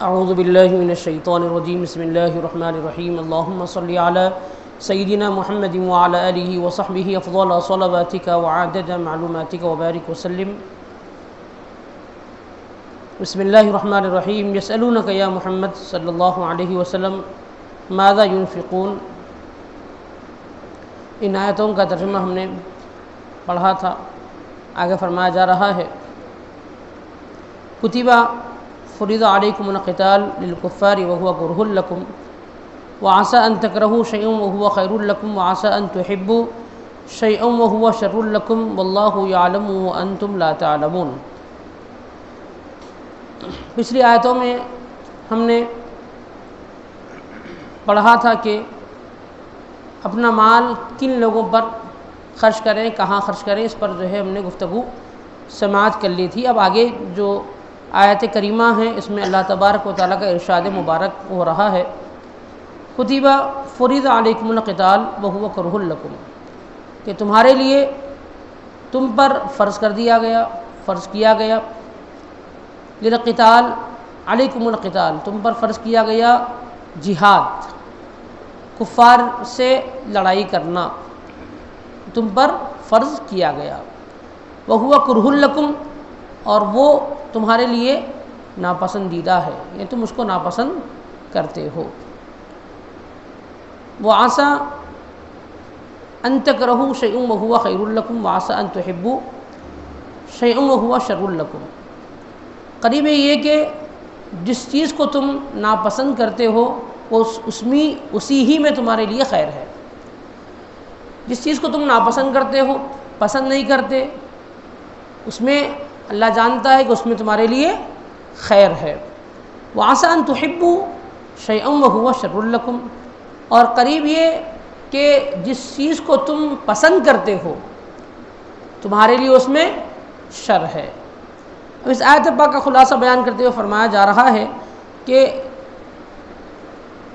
اعوذ باللہ من الشیطان الرجیم بسم اللہ الرحمن الرحیم اللہم صلی علی سیدنا محمد وعلی آلہ وصحبہ افضل صلواتک وعدد معلوماتک وبارک وسلم. بسم اللہ الرحمن الرحیم. یسألونک یا محمد صلی اللہ علیہ وسلم ماذا ينفقون. ان آیتوں کا ترجمہ ہم نے پڑھا تھا. آگے فرمایا جا رہا ہے کتبہ فرض علیکم القتال للکفار وهو کرہ لکم وعسى ان تکرہوا شیئا وهو خیر لکم وعسى ان تحبوا شیئا وهو شر لکم واللہ یعلم وانتم لا تعلمون. پچھلی آیتوں میں ہم نے پڑھا تھا کہ اپنا مال کن لوگوں پر خرچ کریں، کہاں خرچ کریں، اس پر جو ہے ہم نے گفتگو سماعت کر لی تھی. اب آگے جو آیت کریمہ ہیں اس میں اللہ تبارک و تعالیٰ کا ارشاد مبارک ہو رہا ہے کتبہ فرض علیکم القتال وهو کرہ لکم، کہ تمہارے لیے تم پر فرض کیا گیا للقتال علیکم القتال، تم پر فرض کیا گیا جہاد، کفار سے لڑائی کرنا تم پر فرض کیا گیا. وهو کرہ لکم، اور وہ تمہارے لیے ناپسندیدہ ہے، یعنی تم اس کو ناپسند کرتے ہو. وعسى ان تکرہوا شیئا وهو خیر لکم وعسى ان تحبوا شیئا وهو شر لکم. قریب ہے یہ کہ جس چیز کو تم ناپسند کرتے ہو وہ اسی ہی میں تمہارے لیے خیر ہے. جس چیز کو تم ناپسند کرتے ہو، پسند نہیں کرتے، اس میں اللہ جانتا ہے کہ اس میں تمہارے لیے خیر ہے. وعسى ان تحبوا شیئا وهو شر لکم، اور قریب یہ کہ جس چیز کو تم پسند کرتے ہو تمہارے لیے اس میں شر ہے. اب اس آیت پاک کا خلاصہ بیان کرتے ہوئے فرمایا جا رہا ہے کہ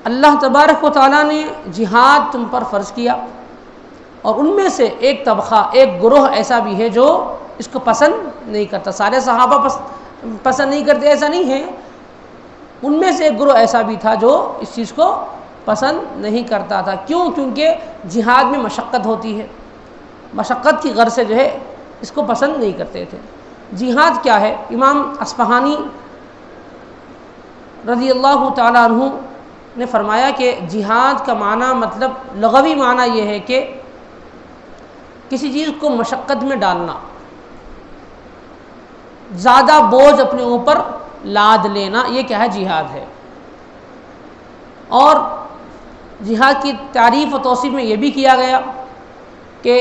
اللہ تبارک و تعالیٰ نے جہاد تم پر فرض کیا، اور ان میں سے ایک طبقہ، ایک گروہ ایسا بھی ہے جو اس کو پسند نہیں کرتا. سارے صحابہ پسند نہیں کرتے ایسا نہیں ہے، ان میں سے ایک گروہ ایسا بھی تھا جو اس چیز کو پسند نہیں کرتا تھا. کیوں؟ کیونکہ جہاد میں مشقت ہوتی ہے، مشقت کی غرض سے جو ہے اس کو پسند نہیں کرتے تھے. جہاد کیا ہے؟ امام اصفہانی رضی اللہ تعالیٰ عنہ نے فرمایا کہ جہاد کا معنی، مطلب لغوی معنی یہ ہے کہ کسی چیز کو مشقت میں ڈالنا، زیادہ بوجھ اپنے اوپر لاد لینا، یہ کیا ہے؟ جہاد ہے. اور جہاد کی تعریف و توصیف میں یہ بھی کیا گیا کہ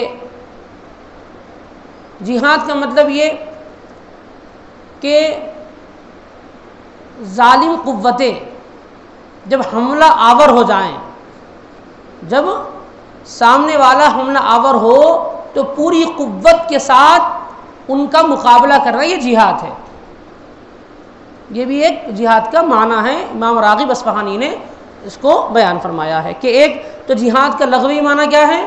جہاد کا مطلب یہ کہ ظالم قوتیں جب حملہ آور ہو جائیں، جب سامنے والا حملہ آور ہو تو پوری قوت کے ساتھ ان کا مقابلہ کرنا، یہ جہاد ہے. یہ بھی ایک جہاد کا معنی ہے. امام راغب اصفہانی نے اس کو بیان فرمایا ہے کہ ایک تو جہاد کا لغوی معنی کیا ہے؟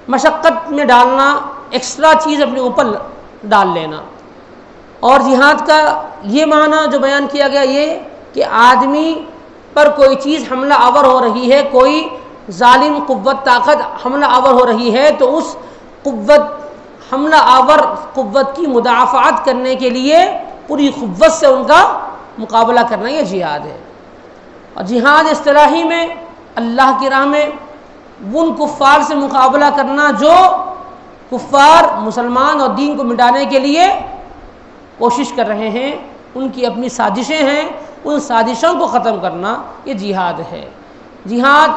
مشقت میں ڈالنا، ایکسٹرا چیز اپنے اوپر ڈال لینا. اور جہاد کا یہ معنی جو بیان کیا گیا یہ کہ آدمی پر کوئی چیز حملہ آور ہو رہی ہے، کوئی ظالم قوت طاقت حملہ آور ہو رہی ہے تو اس حملہ آور قوت کی مدافعت کرنے کے لیے پوری قوت سے ان کا مقابلہ کرنا، یہ جہاد ہے. اور جہاد اصطلاحی میں اللہ کی راہ میں ان کفار سے مقابلہ کرنا جو کفار مسلمان اور دین کو مٹانے کے لیے کوشش کر رہے ہیں، ان کی اپنی سازشیں ہیں، ان سازشوں کو ختم کرنا، یہ جہاد ہے. جہاد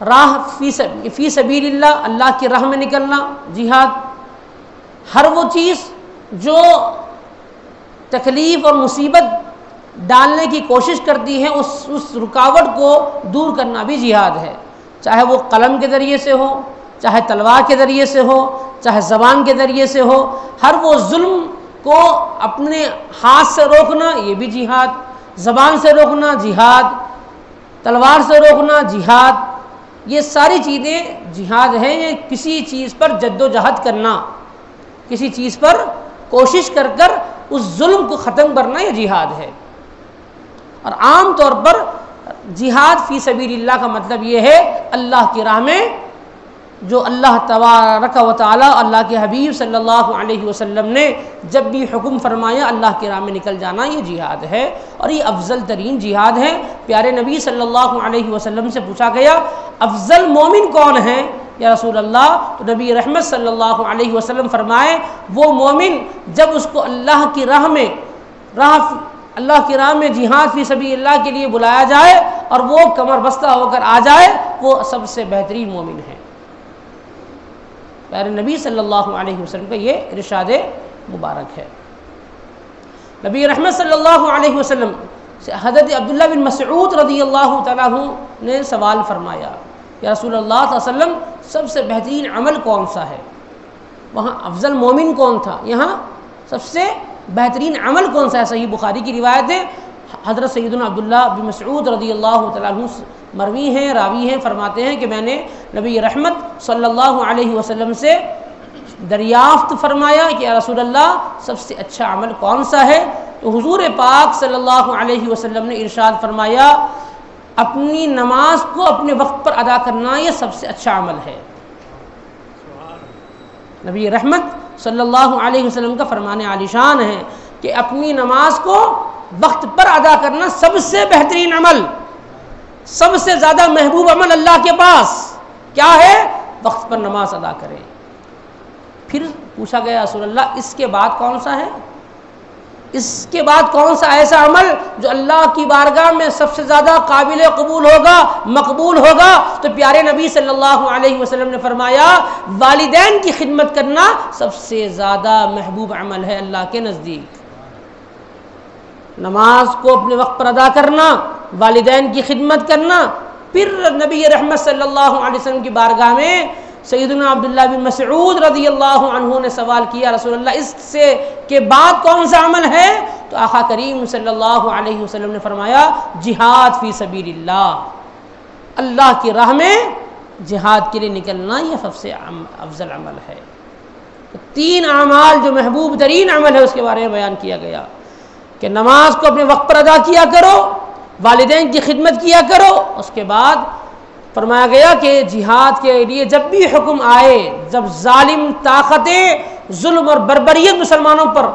راہ فی سبیل اللہ، اللہ کی راہ میں نکلنا جہاد. ہر وہ چیز جو تکلیف اور مصیبت ڈالنے کی کوشش کرتی ہے اس رکاوٹ کو دور کرنا بھی جہاد ہے. چاہے وہ قلم کے ذریعے سے ہو، چاہے تلوار کے ذریعے سے ہو، چاہے زبان کے ذریعے سے ہو. ہر وہ ظلم کو اپنے ہاتھ سے روکنا یہ بھی جہاد، زبان سے روکنا جہاد، تلوار سے روکنا جہاد، یہ ساری چیزیں جہاد ہیں. یہ کسی چیز پر جد و جہد کرنا، کسی چیز پر کوشش کر اس ظلم کو ختم کرنا یہ جہاد ہے. اور عام طور پر جہاد فی سبیل اللہ کا مطلب یہ ہے اللہ کی راہ میں جو اللہ تبارک و تعالی اللہ کے حبیب صلی اللہ علیہ وسلم نے جب بھی حکم فرمایا اللہ کی راہ میں نکل جانا، یہ جہاد ہے اور یہ افضل ترین جہاد ہے۔ پیارے نبی صلی اللہ علیہ وسلم سے پوچھا گیا افضل مومن کون ہے یا رسول اللہ؟ تو نبی رحمت صلی اللہ علیہ وسلم فرمائے وہ مومن جب اس کو اللہ کی راہ میں جہاد فی سبیل اللہ کے لیے بلایا جائے اور وہ کمر بستہ ہو کر آ جائے، وہ سب سے بہترین مومن ہے۔ پیارے نبی صلی اللہ علیہ وسلم کا یہ ارشاد مبارک ہے۔ نبی رحمت صلی اللہ علیہ وسلم سے حضرت عبداللہ بن مسعود رضی اللہ تعالیٰ عنہ نے سوال فرمایا یا رسول اللہ صلی اللہ علیہ وسلم سب سے بہترین عمل کون سا ہے؟ وہاں افضل مومن کون تھا، یہاں سب سے بہترین عمل کون سا ہے؟ صحیح بخاری کی روایت ہے، حضرت سیدنا عبداللہ بن مسعود رضی اللہ تعالیٰ عنہ مروی ہیں، راوی ہیں، فرماتے ہیں کہ میں نے نبی رحمت صلی اللہ علیہ وسلم سے دریافت فرمایا کہ یا رسول اللہ سب سے اچھا عمل کون سا ہے؟ تو حضور پاک صلی اللہ علیہ وسلم نے ارشاد فرمایا اپنی نماز کو اپنے وقت پر ادا کرنا یہ سب سے اچھا عمل ہے۔ نبی رحمت صلی اللہ علیہ وسلم کا فرمان عالی شان ہے کہ اپنی نماز کو وقت پر ادا کرنا سب سے بہترین عمل، سب سے زیادہ محبوب عمل اللہ کے پاس کیا ہے؟ وقت پر نماز ادا کرے۔ پھر پوچھا گیا رسول اللہ اس کے بعد کون سا ہے؟ اس کے بعد کون سا ایسا عمل جو اللہ کی بارگاہ میں سب سے زیادہ قابل قبول ہوگا، مقبول ہوگا؟ تو پیارے نبی صلی اللہ علیہ وسلم نے فرمایا والدین کی خدمت کرنا سب سے زیادہ محبوب عمل ہے اللہ کے نزدیک۔ نماز کو اپنے وقت پر ادا کرنا، والدین کی خدمت کرنا۔ پھر نبی رحمت صلی اللہ علیہ وسلم کی بارگاہ میں سیدنا عبداللہ بن مسعود رضی اللہ عنہ نے سوال کیا رسول اللہ اس سے کے بعد کون سا عمل ہے؟ تو آقا کریم صلی اللہ علیہ وسلم نے فرمایا جہاد فی سبیل اللہ، اللہ کی راہ میں جہاد کے لیے نکلنا یہ سب سے افضل عمل ہے۔ تو تین اعمال جو محبوب ترین عمل ہے اس کے بارے میں بیان کیا گیا کہ نماز کو اپنے وقت پر ادا کیا کرو، والدین کی خدمت کیا کرو، اس کے بعد فرمایا گیا کہ جہاد کے لیے جب بھی حکم آئے، جب ظالم طاقتیں ظلم اور بربریت مسلمانوں پر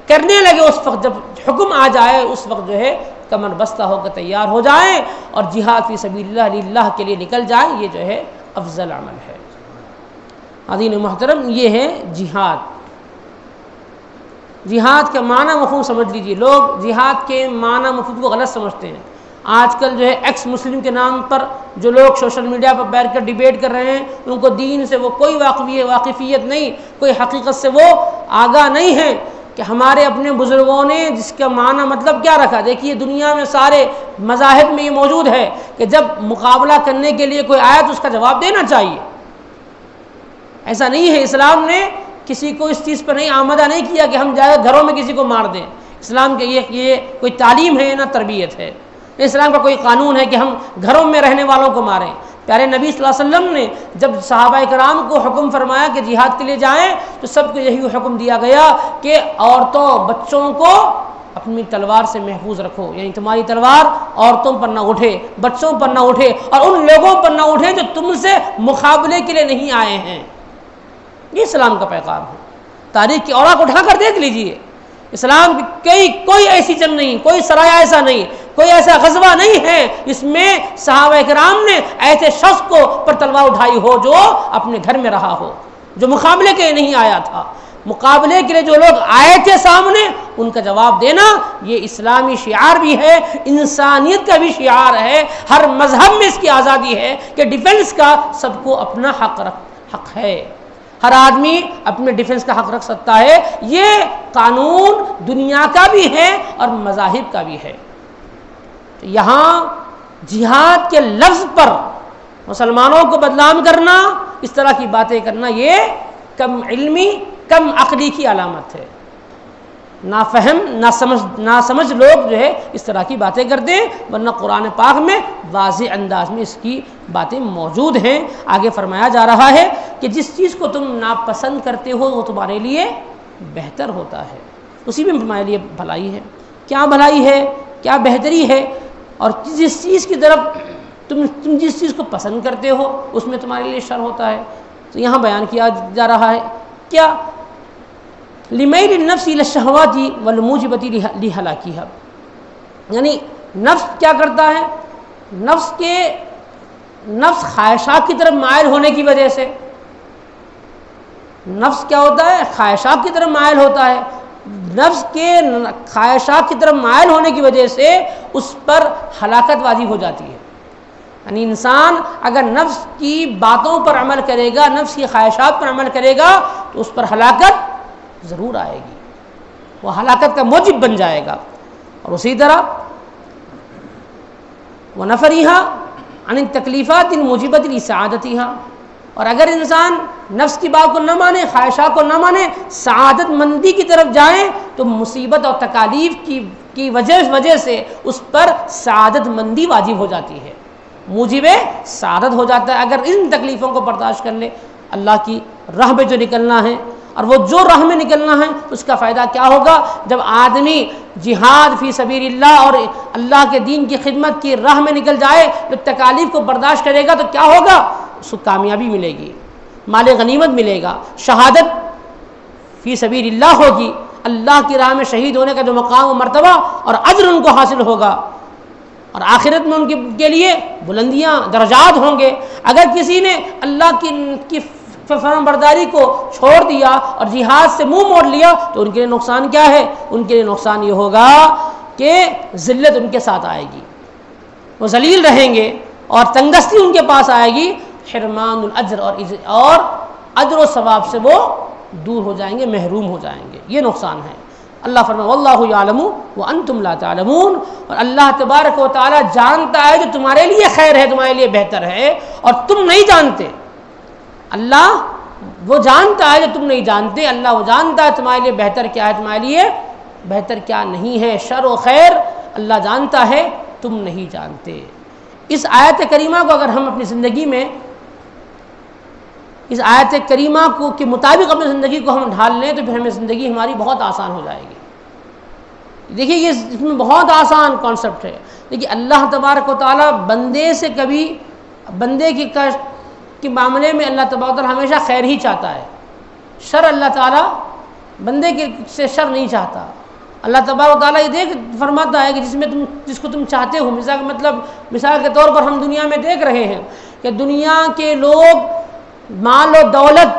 کرنے لگے اس وقت جب حکم آ جائے اس وقت جو ہے کمر بستہ ہو کر تیار ہو جائیں اور جہاد فی سبیل اللہ کے لیے نکل جائیں، یہ جو ہے افضل عمل ہے۔ حاضرین محترم یہ ہے جہاد۔ جہاد کا معنی مفہوم سمجھ لیجئے، لوگ جہاد کے معنی مفہوم کو غلط سمجھتے ہیں۔ آج کل جو ہے ایکس مسلم کے نام پر جو لوگ سوشل میڈیا پر بیٹھ کر ڈیبیٹ کر رہے ہیں ان کو دین سے وہ کوئی واقفیت نہیں، کوئی حقیقت سے وہ آگاہ نہیں ہے کہ ہمارے اپنے بزرگوں نے جس کا معنی مطلب کیا رکھا۔ دیکھیے دنیا میں سارے مذاہب میں یہ موجود ہے کہ جب مقابلہ کرنے کے لیے کوئی آیا تو اس کا جواب دینا چاہیے۔ ایسا نہیں ہے، اسلام نے کسی کو اس چیز پر نہیں آمادہ نہیں کیا کہ ہم جائے گھروں میں کسی کو مار دیں۔ اسلام کے یہ کوئی تعلیم ہے نہ تربیت ہے، اسلام کا کوئی قانون ہے کہ ہم گھروں میں رہنے والوں کو ماریں۔ پیارے نبی صلی اللہ علیہ وسلم نے جب صحابہ کرام کو حکم فرمایا کہ جہاد کے لیے جائیں تو سب کو یہی حکم دیا گیا کہ عورتوں بچوں کو اپنی تلوار سے محفوظ رکھو، یعنی تمہاری تلوار عورتوں پر نہ اٹھے، بچوں پر نہ اٹھے اور ان لوگوں پر نہ اٹھے جو تم سے مقابلے کے لیے نہیں آئے ہیں۔ یہ اسلام کا پیغام ہے۔ تاریخ کی اوراق اٹھا کر دیکھ لیجئے، اسلام کی کوئی ایسی جنگ نہیں، کوئی سرایہ ایسا نہیں، کوئی ایسا غزوہ نہیں ہے جس میں صحابہ کرام نے ایسے شخص کو پر تلوار اٹھائی ہو جو اپنے گھر میں رہا ہو، جو مقابلے کے لیے نہیں آیا تھا۔ مقابلے کے لیے جو لوگ آئے تھے سامنے ان کا جواب دینا یہ اسلامی شعار بھی ہے، انسانیت کا بھی شعار ہے۔ ہر مذہب میں اس کی آزادی ہے کہ ڈیفنس کا سب کو اپنا حق ہے، ہر آدمی اپنے ڈیفنس کا حق رکھ سکتا ہے۔ یہ قانون دنیا کا بھی ہے اور مذاہب کا بھی ہے۔ یہاں جہاد کے لفظ پر مسلمانوں کو بدنام کرنا، اس طرح کی باتیں کرنا یہ کم علمی کم عقلی کی علامت ہے۔ نافہم ناسمجھ لوگ جو ہے اس طرح کی باتیں کرتے ہیں، ورنہ قرآن پاک میں واضح انداز میں اس کی باتیں موجود ہیں۔ آگے فرمایا جا رہا ہے کہ جس چیز کو تم ناپسند کرتے ہو وہ تمہارے لیے بہتر ہوتا ہے، اسی میں تمہارے لیے بھلائی ہے۔ کیا بھلائی ہے کیا بہتری ہے، اور جس چیز کی طرف تم جس چیز کو پسند کرتے ہو اس میں تمہارے لیے شر ہوتا ہے۔ تو یہاں بیان کیا جا رہا ہے کیا لمیل النفس الی الشہوات والموجبۃ لہلاکہا، یعنی نفس کیا کرتا ہے، نفس خواہشات کی طرف مائل ہونے کی وجہ سے، نفس کیا ہوتا ہے، خواہشات کی طرف مائل ہوتا ہے، نفس کے خواہشات کی طرف مائل ہونے کی وجہ سے اس پر ہلاکت واجب ہو جاتی ہے۔ یعنی انسان اگر نفس کی باتوں پر عمل کرے گا، نفس کی خواہشات پر عمل کرے گا تو اس پر ہلاکت ضرور آئے گی، وہ ہلاکت کا موجب بن جائے گا۔ اور اسی طرح وَنَفَرِهَا عَنِ التَّكْلِيفَاتِ الْمُوجِبَةِ لِسَعَادَتِهَا، اور اگر انسان نفس کی بات کو نہ مانے، خواہشات کو نہ مانے، سعادت مندی کی طرف جائیں تو مصیبت اور تکالیف کی وجہ سے اس پر سعادت مندی واجب ہو جاتی ہے، موجب سعادت ہو جاتا ہے اگر ان تکلیفوں کو برداشت کر لے۔ اللہ کی راہ میں جو نکلنا ہے، اور وہ جو راہ میں نکلنا ہے اس کا فائدہ کیا ہوگا، جب آدمی جہاد فی سبیل اللہ اور اللہ کے دین کی خدمت کی راہ میں نکل جائے، جب تکالیف کو برداشت کرے گا تو کیا ہوگا، اس کو کامیابی ملے گی، مال غنیمت ملے گا، شہادت فی سبیل اللہ ہوگی، اللہ کی راہ میں شہید ہونے کا جو مقام و مرتبہ اور اجر ان کو حاصل ہوگا، اور آخرت میں ان کے لیے بلندیاں درجات ہوں گے۔ اگر کسی نے اللہ کی فرمان برداری کو چھوڑ دیا اور جہاد سے منہ موڑ لیا تو ان کے لیے نقصان کیا ہے، ان کے لیے نقصان یہ ہوگا کہ ذلت ان کے ساتھ آئے گی، وہ ذلیل رہیں گے اور تنگستی ان کے پاس آئے گی، حرمان الاجر اور اجر و ثواب سے وہ دور ہو جائیں گے، محروم ہو جائیں گے، یہ نقصان ہے۔ اللہ فرمائے واللہ یعلم وانتم لا تعلمون، اور اللہ تبارک و تعالی جانتا ہے جو تمہارے لیے خیر ہے، تمہارے لیے بہتر ہے، اور تم نہیں جانتے۔ اللہ وہ جانتا ہے جو تم نہیں جانتے، اللہ وہ جانتا ہے تمہارے لیے بہتر کیا ہے، تمہارے لیے بہتر کیا نہیں ہے، شر و خیر اللہ جانتا ہے، تم نہیں جانتے۔ اس آیت کریمہ کو اگر ہم اپنی زندگی میں اس آیت کریمہ کے مطابق اپنی زندگی کو ہم ڈھال لیں تو پھر ہمیں زندگی ہماری بہت آسان ہو جائے گی۔ دیکھیے یہ اس میں بہت آسان کانسیپٹ ہے۔ دیکھیے اللہ تبارک و تعالیٰ بندے سے کبھی بندے کے معاملے میں اللہ تبارک و تعالیٰ ہمیشہ خیر ہی چاہتا ہے، شر اللہ تعالیٰ بندے سے شر نہیں چاہتا۔ اللہ تبارک و تعالیٰ یہ فرماتا ہے کہ جس کو تم چاہتے ہو، مثال کے طور پر ہم دنیا میں دیکھ رہے ہیں کہ دنیا کے لوگ مال و دولت،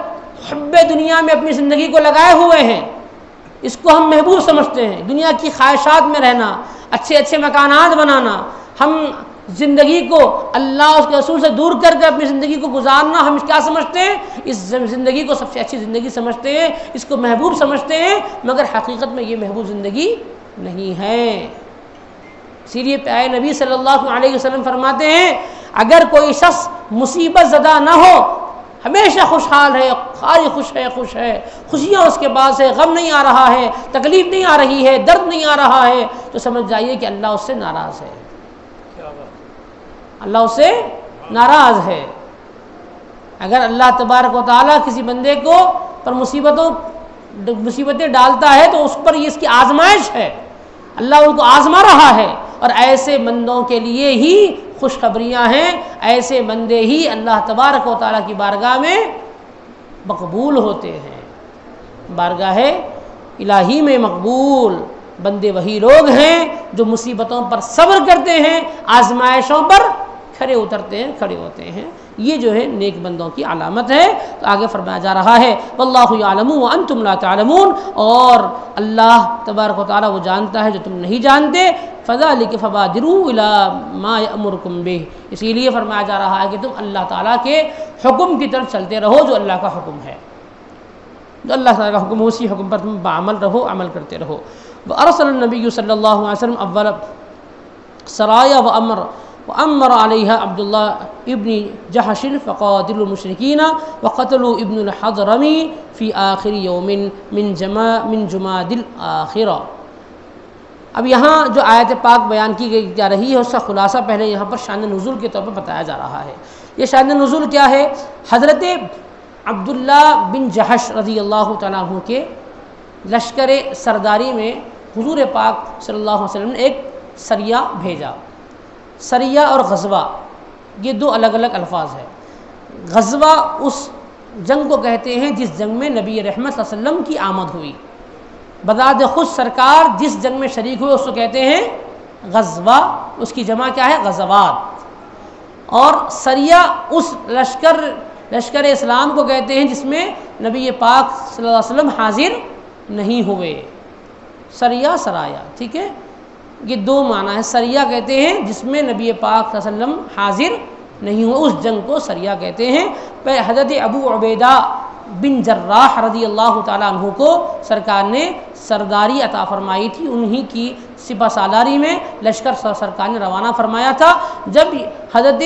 حب دنیا میں اپنی زندگی کو لگائے ہوئے ہیں، اس کو ہم محبوب سمجھتے ہیں، دنیا کی خواہشات میں رہنا، اچھے اچھے مکانات بنانا، ہم زندگی کو اللہ اس کے رسول سے دور کر کے اپنی زندگی کو گزارنا ہم کیا سمجھتے ہیں، اس زندگی کو سب سے اچھی زندگی سمجھتے ہیں، اس کو محبوب سمجھتے ہیں، مگر حقیقت میں یہ محبوب زندگی نہیں ہے۔ اسی لیے پیارے نبی صلی اللہ علیہ وسلم فرماتے ہیں اگر کوئی شخص مصیبت زدہ نہ ہو، ہمیشہ خوشحال ہے، خالی خوش ہے، خوشیاں اس کے پاس ہے، غم نہیں آ رہا ہے، تکلیف نہیں آ رہی ہے، درد نہیں آ رہا ہے، تو سمجھ جائیے کہ اللہ اس سے ناراض ہے، اللہ اس سے ناراض ہے۔ اگر اللہ تبارک و تعالیٰ کسی بندے کو پر مصیبتیں ڈالتا ہے تو اس پر یہ اس کی آزمائش ہے، اللہ ان کو آزما رہا ہے، اور ایسے بندوں کے لیے ہی خوشخبریاں ہیں، ایسے بندے ہی اللہ تبارک و تعالیٰ کی بارگاہ میں مقبول ہوتے ہیں۔ بارگاہ الہی میں مقبول بندے وہی لوگ ہیں جو مصیبتوں پر صبر کرتے ہیں، آزمائشوں پر کھڑے ہوتے ہیں، یہ جو ہے نیک بندوں کی علامت ہے۔ تو آگے فرمایا جا رہا ہے واللہ یعلم وانتم لا تعلمون، اور اللہ تبارک و تعالیٰ وہ جانتا ہے جو تم نہیں جانتے، فذلک فبادروا الی ما یأمرکم بہ، اسی لیے فرمایا جا رہا ہے کہ تم اللہ تعالیٰ کے حکم کی طرف چلتے رہو، جو اللہ کا حکم ہے، جو اللہ تعالیٰ کا حکم ہے اسی حکم پر تم بعمل رہو، عمل کرتے رہو۔ وارسل النبی صلی اللہ علیہ وسلم اول سرایا وأمر عليها عبد الله ابن جحش فقاتلوا المشركين وقتلوا ابن الحضرمي في آخر يوم من جماد الآخرة۔ اب یہاں جو آیت پاک بیان کی جا رہی ہے اس کا خلاصہ پہلے یہاں پر شان نزول کے طور پر بتایا جا رہا ہے۔ یہ شان نزول کیا ہے؟ حضرت عبداللہ بن جحش رضی اللہ تعالیٰ عنہ کے لشکر سرداری میں حضور پاک صلی اللہ علیہ وسلم نے ایک سریہ بھیجا۔ سریہ اور غزوہ یہ دو الگ الگ الفاظ ہیں۔ غزوہ اس جنگ کو کہتے ہیں جس جنگ میں نبی رحمت صلی اللہ علیہ وسلم کی آمد ہوئی، بذات خود سرکار جس جنگ میں شریک ہوئے اس کو کہتے ہیں غزوہ، اس کی جمع کیا ہے؟ غزوات۔ اور سریہ اس لشکر اسلام کو کہتے ہیں جس میں نبی پاک صلی اللہ علیہ وسلم حاضر نہیں ہوئے۔ سریہ سرایا، ٹھیک ہے، یہ دو معنی ہے۔ سریہ کہتے ہیں جس میں نبی پاک صلی اللہ علیہ وسلم حاضر نہیں ہوئے، اس جنگ کو سریہ کہتے ہیں۔ پھر حضرت ابو عبیدہ بن جراح رضی اللہ تعالیٰ عنہ کو سرکار نے سرداری عطا فرمائی تھی، انہی کی سپہ سالاری میں لشکر سرکار نے روانہ فرمایا تھا۔ جب حضرت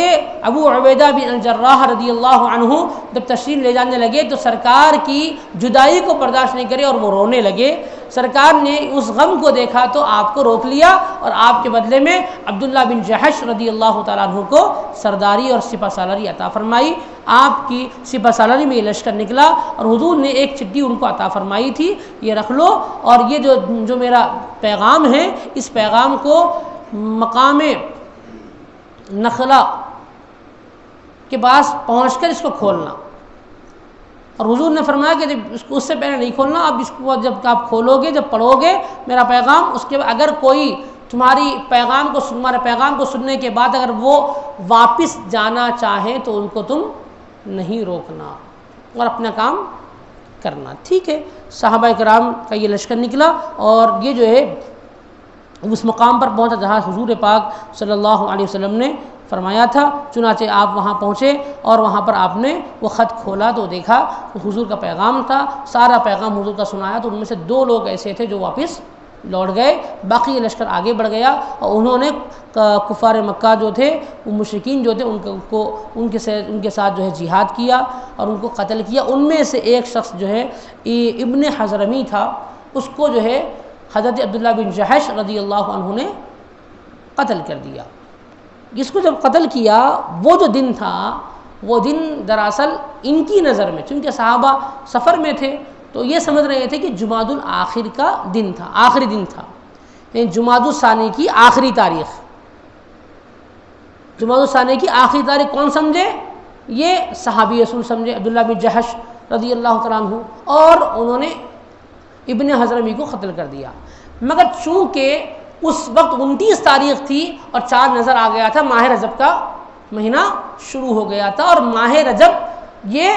ابو عبیدہ بن الجراح رضی اللہ عنہ جب تشریف لے جانے لگے تو سرکار کی جدائی کو برداشت نہیں کرے اور وہ رونے لگے۔ سرکار نے اس غم کو دیکھا تو آپ کو روک لیا اور آپ کے بدلے میں عبداللہ بن جحش رضی اللہ تعالیٰ عنہ کو سرداری اور سپہ سالاری عطا فرمائی۔ آپ کی سپہ سالاری میں یہ لشکر نکلا اور حضور نے ایک چٹھی ان کو عطا فرمائی تھی، یہ رکھ لو، اور یہ جو میرا پیغام ہے اس پیغام کو مقام نخلا کے پاس پہنچ کر اس کو کھولنا۔ اور حضور نے فرمایا کہ اس سے پہلے نہیں کھولنا، اب اس کو جب آپ کھولو گے، جب پڑھو گے میرا پیغام، اس کے بعد اگر کوئی تمہارے پیغام کو سننے کے بعد اگر وہ واپس جانا چاہیں تو ان کو تم نہیں روکنا اور اپنا کام کرنا، ٹھیک ہے۔ صحابہ کرام کا یہ لشکر نکلا اور یہ جو ہے اس مقام پر پہنچا جہاں حضور پاک صلی اللہ علیہ وسلم نے فرمایا تھا۔ چنانچہ آپ وہاں پہنچے اور وہاں پر آپ نے وہ خط کھولا تو دیکھا حضور کا پیغام تھا، سارا پیغام حضور کا سنایا، تو ان میں سے 2 لوگ ایسے تھے جو واپس لوٹ گئے، باقی یہ لشکر آگے بڑھ گیا اور انہوں نے کفار مکہ جو تھے، وہ مشرکین جو تھے، ان کے ساتھ جو ہے جہاد کیا اور ان کو قتل کیا۔ ان میں سے ایک شخص جو ہے ابن حضرمی تھا، اس کو جو ہے حضرت عبداللہ بن جحش رضی اللہ عنہ نے قتل کر دیا۔ جس کو جب قتل کیا، وہ جو دن تھا، وہ دن دراصل ان کی نظر میں، چونکہ صحابہ سفر میں تھے تو یہ سمجھ رہے تھے کہ جمادی الآخر کا دن تھا، آخری دن تھا، یعنی جمادی الثانی کی آخری تاریخ۔ جمادی الثانی کی آخری تاریخ کون سمجھے؟ یہ صحابی رسول سمجھے، عبداللہ بن جحش رضی اللہ تعالیٰ عنہ، اور انہوں نے ابن حضرمی کو قتل کر دیا۔ مگر چونکہ اس وقت 29 تاریخ تھی اور چاند نظر آ گیا تھا، ماہ رجب کا مہینہ شروع ہو گیا تھا، اور ماہ رجب یہ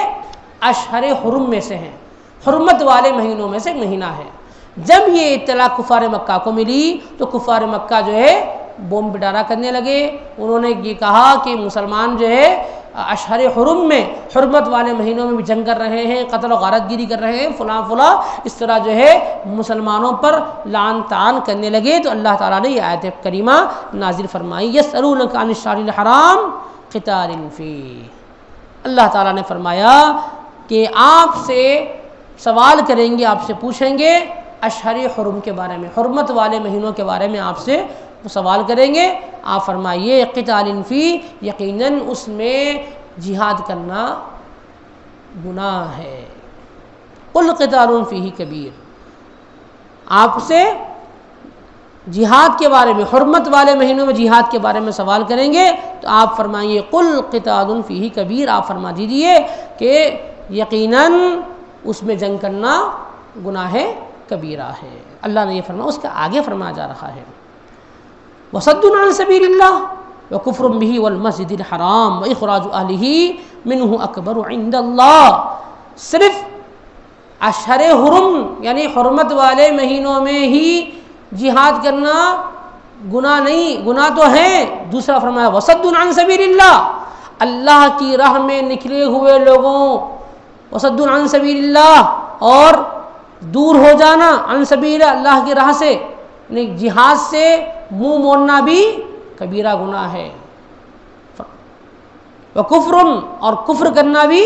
اشہر حرم میں سے ہیں، حرمت والے مہینوں میں سے ایک مہینہ ہے۔ جب یہ اطلاع کفار مکہ کو ملی تو کفار مکہ جو ہے بوم پٹارا کرنے لگے۔ انہوں نے یہ کہا کہ مسلمان جو ہے اشہر حرم میں، حرمت والے مہینوں میں بھی جنگ کر رہے ہیں، قتل و غارت گیری کر رہے ہیں، فلاں اس طرح جو ہے مسلمانوں پر لعن طعن کرنے لگے۔ تو اللہ تعالیٰ نے یہ آیت کریمہ نازل فرمائی، یسألونک عن الشہر الحرام قتال فیہ۔ اللہ تعالیٰ نے فرمایا کہ آپ سے سوال کریں گے، آپ سے پوچھیں گے اشہر حرم کے بارے میں، حرمت والے مہینوں کے بارے میں آپ سے سوال کریں گے۔ آپ فرمائیے قتال فی، یقیناً اس میں جہاد کرنا گناہ ہے۔ قل قتال فیہ کبیر، آپ سے جہاد کے بارے میں، حرمت والے مہینوں میں جہاد کے بارے میں سوال کریں گے تو آپ فرمائیے قل قتال فیہ کبیر، آپ فرما دیجئے کہ یقیناً اس میں جنگ کرنا گناہ کبیرہ ہے۔ اللہ نے یہ فرمایا، اس کا آگے فرمایا جا رہا ہے وَصَدٌّ عَن سَبِيلِ اللَّهِ وَكُفْرٌ بِهِ وَالْمَسْجِدِ الْحَرَامِ وَإِخْرَاجُ أَهْلِهِ مِنْهُ أَكْبَرُ عِندَ اللَّهِ، صرف اشہر حرم یعنی حرمت والے مہینوں میں ہی جہاد کرنا گناہ نہیں، گناہ تو ہے۔ دوسرا فرمایا وَصَدٌّ عَن سَبِيلِ اللَّهِ، اللہ کی راہ میں نکلے ہوئے لوگوں، وَصَدٌّ عَن سَبِيلِ اللَّهِ، اور دور ہو جانا، عن سبیل اللہ کی راہ سے، یعنی جہاد سے منہ موڑنا بھی کبیرہ گناہ ہے۔ وکفر، اور کفر کرنا بھی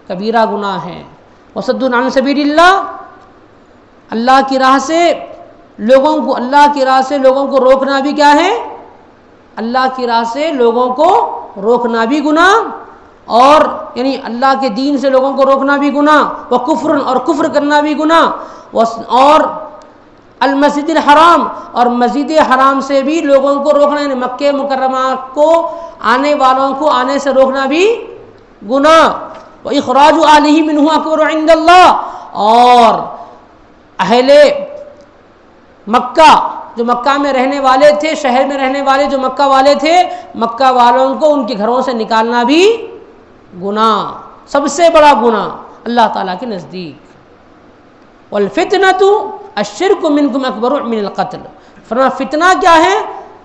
کبیرہ گناہ ہے۔ وصد عن سبیل اللہ، اللہ کی راہ سے لوگوں کو، اللہ کی راہ سے لوگوں کو روکنا بھی کیا ہے؟ اللہ کی راہ سے لوگوں کو روکنا بھی گناہ، اور یعنی اللہ کے دین سے لوگوں کو روکنا بھی گناہ، وکفر، اور کفر کرنا بھی گناہ، اور المسجد الحرام، اور مسجد حرام سے بھی لوگوں کو روکنا، یعنی مکہ مکرمہ کو آنے والوں کو آنے سے روکنا بھی گناہ. وَإِخْرَاجُ أَهْلِهِ مِنْهُ أَكْبَرُ عِنْدَ اللَّهِ، اور اہل مکہ جو مکہ میں رہنے والے تھے، شہر میں رہنے والے جو مکہ والے تھے، مکہ والوں کو ان کے گھروں سے نکالنا بھی گناہ، سب سے بڑا گناہ اللہ تعالیٰ کے نزدیک. والفتنۃ الشرک منکم اکبر من القتل، فرمایا فتنہ کیا ہے؟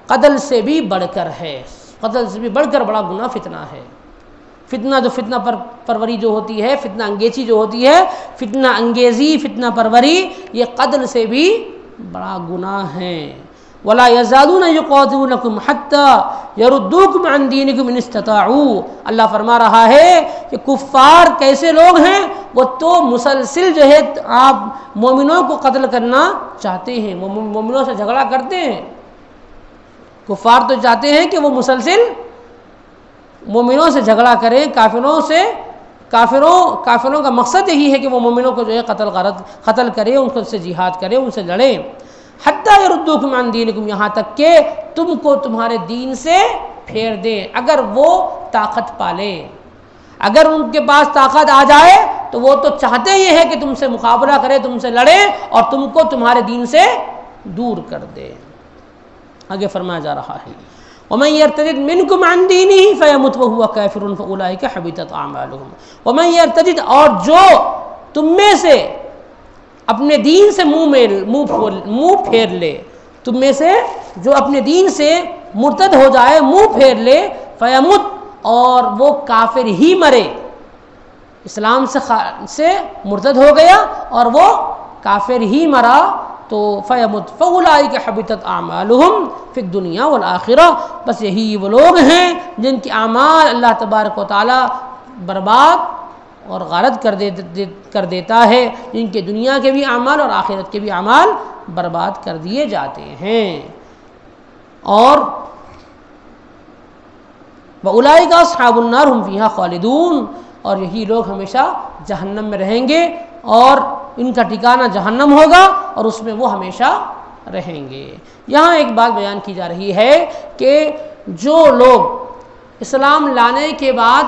قتل سے بھی بڑھ کر ہے، قتل سے بھی بڑھ کر بڑا گناہ فتنہ ہے. فتنہ جو فتنہ پروری جو ہوتی ہے، فتنہ انگیزی جو ہوتی ہے، فتنہ انگیزی فتنہ پروری یہ قتل سے بھی بڑا گناہ ہے. ولا یزالون یقاتلونکم حتی یردوکم عن دینکم ان استطاعوا، اللہ فرما رہا ہے کہ کفار کیسے لوگ ہیں، وہ تو مسلسل جو ہے آپ مومنوں کو قتل کرنا چاہتے ہیں، مومنوں سے جھگڑا کرتے ہیں. کفار تو چاہتے ہیں کہ وہ مسلسل مومنوں سے جھگڑا کریں، کافروں سے، کافروں کا مقصد یہی ہے کہ وہ مومنوں کو جو ہے قتل کریں، ان سے جہاد کریں، ان سے لڑیں. حتی یردوکم عن دینکم، یہاں تک کہ تم کو تمہارے دین سے پھیر دیں، اگر وہ طاقت پالے، اگر ان کے پاس طاقت آ جائے تو وہ تو چاہتے ہی ہے کہ تم سے مقابلہ کرے، تم سے لڑے اور تم کو تمہارے دین سے دور کر دے. آگے فرمایا جا رہا ہے وَمَن يَرْتَدِدْ مِنْكُمْ عَنْ دِينِهِ فَيَمُتْ وَهُوَ كَافِرٌ فَأُولَٰئِكَ حَبِطَتْ أَعْمَالُهُمْ. وَمَن يَرْتَدِدْ، اور جو تم میں سے اپنے دین سے منہ پھیر لے، تم میں سے جو اپنے دین سے مرتد ہو جائے، منہ پھیر لے، فَيَمُتْ، اور وہ کافر ہی مرے، اسلام سے مرتد ہو گیا اور وہ کافر ہی مرا، تو فیمت فاولئک حبطت اعمالهم فی الدنیا والآخرہ، بس یہی وہ لوگ ہیں جن کے اعمال اللہ تبارک و تعالی برباد اور غارت کر دیتا ہے، جن کے دنیا کے بھی اعمال اور آخرت کے بھی اعمال برباد کر دیے جاتے ہیں. اور وَأُولَٰئِکَ أَصْحَابُ النَّارِ هُمْ فِيهَا خَالِدُونَ، اور یہی لوگ ہمیشہ جہنم میں رہیں گے اور ان کا ٹھکانہ جہنم ہوگا اور اس میں وہ ہمیشہ رہیں گے. یہاں ایک بات بیان کی جا رہی ہے کہ جو لوگ اسلام لانے کے بعد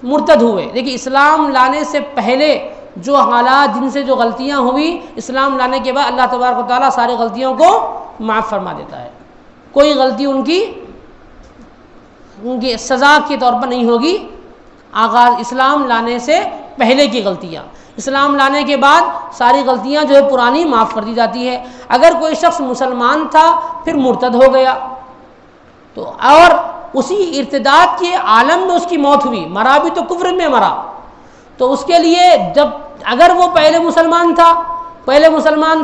مرتد ہوئے، دیکھیے اسلام لانے سے پہلے جو حالات، جن سے جو غلطیاں ہوئی، اسلام لانے کے بعد اللہ تبارک و تعالیٰ ساری غلطیوں کو معاف فرما دیتا ہے. کوئی غلطی ان کی سزا کے طور پر نہیں ہوگی. آغاز اسلام لانے سے پہلے کی غلطیاں، اسلام لانے کے بعد ساری غلطیاں جو ہے پرانی معاف کر دی جاتی ہے. اگر کوئی شخص مسلمان تھا پھر مرتد ہو گیا تو اور اسی ارتداد کے عالم میں اس کی موت ہوئی، مرا بھی تو کفر میں مرا، تو اس کے لیے جب اگر وہ پہلے مسلمان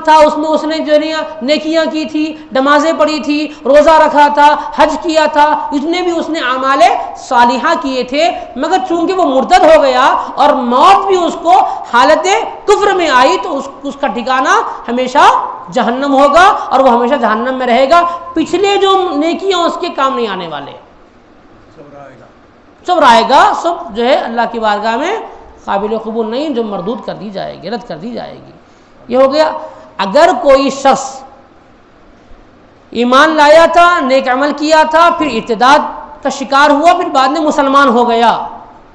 تھا اس میں اس نے جو نیکیاں کی تھی، نمازیں پڑھی تھی، روزہ رکھا تھا، حج کیا تھا، اتنے بھی اس نے اعمال صالحہ کیے تھے، مگر چونکہ وہ مرتد ہو گیا اور موت بھی اس کو حالت کفر میں آئی تو اس کا ٹھکانہ ہمیشہ جہنم ہوگا اور وہ ہمیشہ جہنم میں رہے گا. پچھلے جو نیکیاں اس کے کام نہیں آنے والے، سب رائے گا، سب جو ہے اللہ کی بارگاہ میں قابل قبول نہیں، جو مردود کر دی جائے گی، رد کر دی جائے گی. یہ ہو گیا. اگر کوئی شخص ایمان لایا تھا، نیک عمل کیا تھا، پھر ارتداد کا شکار ہوا، پھر بعد میں مسلمان ہو گیا،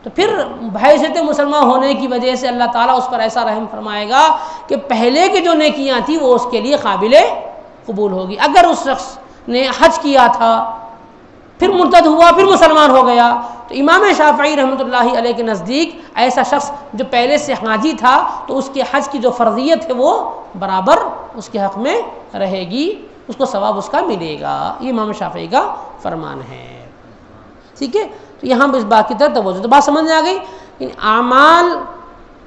تو پھر بحیثیت مسلمان ہونے کی وجہ سے اللہ تعالیٰ اس پر ایسا رحم فرمائے گا کہ پہلے کی جو نیکیاں تھیں وہ اس کے لیے قابل قبول ہوگی. اگر اس شخص نے حج کیا تھا، پھر مرتد ہوا، پھر مسلمان ہو گیا، تو امام شافعی رحمۃ اللہ علیہ کے نزدیک ایسا شخص جو پہلے سے حاجی تھا تو اس کے حج کی جو فرضیت ہے وہ برابر اس کے حق میں رہے گی، اس کو ثواب اس کا ملے گا. یہ امام شافعی کا فرمان ہے. ٹھیک ہے، تو یہاں اس بات کی طرف توجہ، تو بات سمجھ میں آ گئی. اعمال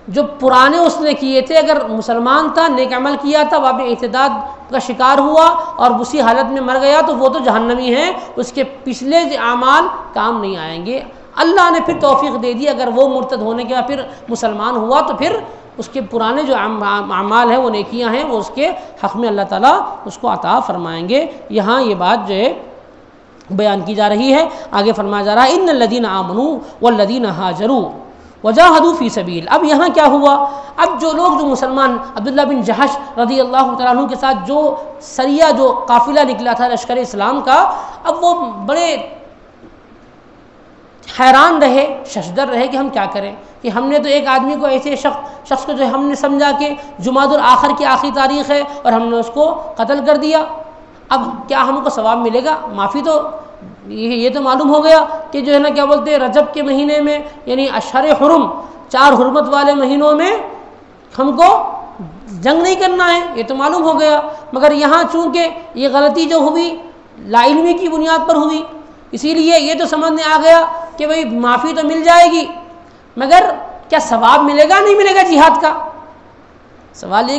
جو پرانے اس نے کیے تھے، اگر مسلمان تھا، نیک عمل کیا تھا، وہاں پہ ارتداد کا شکار ہوا اور اسی حالت میں مر گیا تو وہ تو جہنمی ہے، اس کے پچھلے اعمال کام نہیں آئیں گے. اللہ نے پھر توفیق دے دی، اگر وہ مرتد ہونے کے بعد پھر مسلمان ہوا تو پھر اس کے پرانے جو اعمال ہیں، وہ نیکیاں ہیں، وہ اس کے حق میں اللہ تعالیٰ اس کو عطا فرمائیں گے. یہاں یہ بات جو ہے بیان کی جا رہی ہے. آگے فرمایا جا رہا ہے ان الذین آمنوا والذین ہاجروا وجاہدوا فی سبیل. اب یہاں کیا ہوا؟ اب جو لوگ جو مسلمان عبداللہ بن جہش رضی اللہ تعالیٰ عنہ کے ساتھ جو سریہ جو قافلہ نکلا تھا لشکر اسلام کا، اب وہ بڑے حیران رہے، ششدر رہے کہ ہم کیا کریں، کہ ہم نے تو ایک آدمی کو ایسے شخص کو جو ہم نے سمجھا کہ جمادی الآخر کی آخری تاریخ ہے اور ہم نے اس کو قتل کر دیا، اب کیا ہم کو ثواب ملے گا؟ معافی تو یہ تو معلوم ہو گیا کہ جو ہے نا کیا بولتے ہیں رجب کے مہینے میں یعنی اشہر حرم 4 حرمت والے مہینوں میں ہم کو جنگ نہیں کرنا ہے، یہ تو معلوم ہو گیا. مگر یہاں چونکہ یہ غلطی جو ہوئی لا علمی کی بنیاد پر ہوئی، اسی لیے یہ تو سمجھ میں آ گیا کہ بھئی معافی تو مل جائے گی، مگر کیا ثواب ملے گا نہیں ملے گا جہاد کا؟ سوال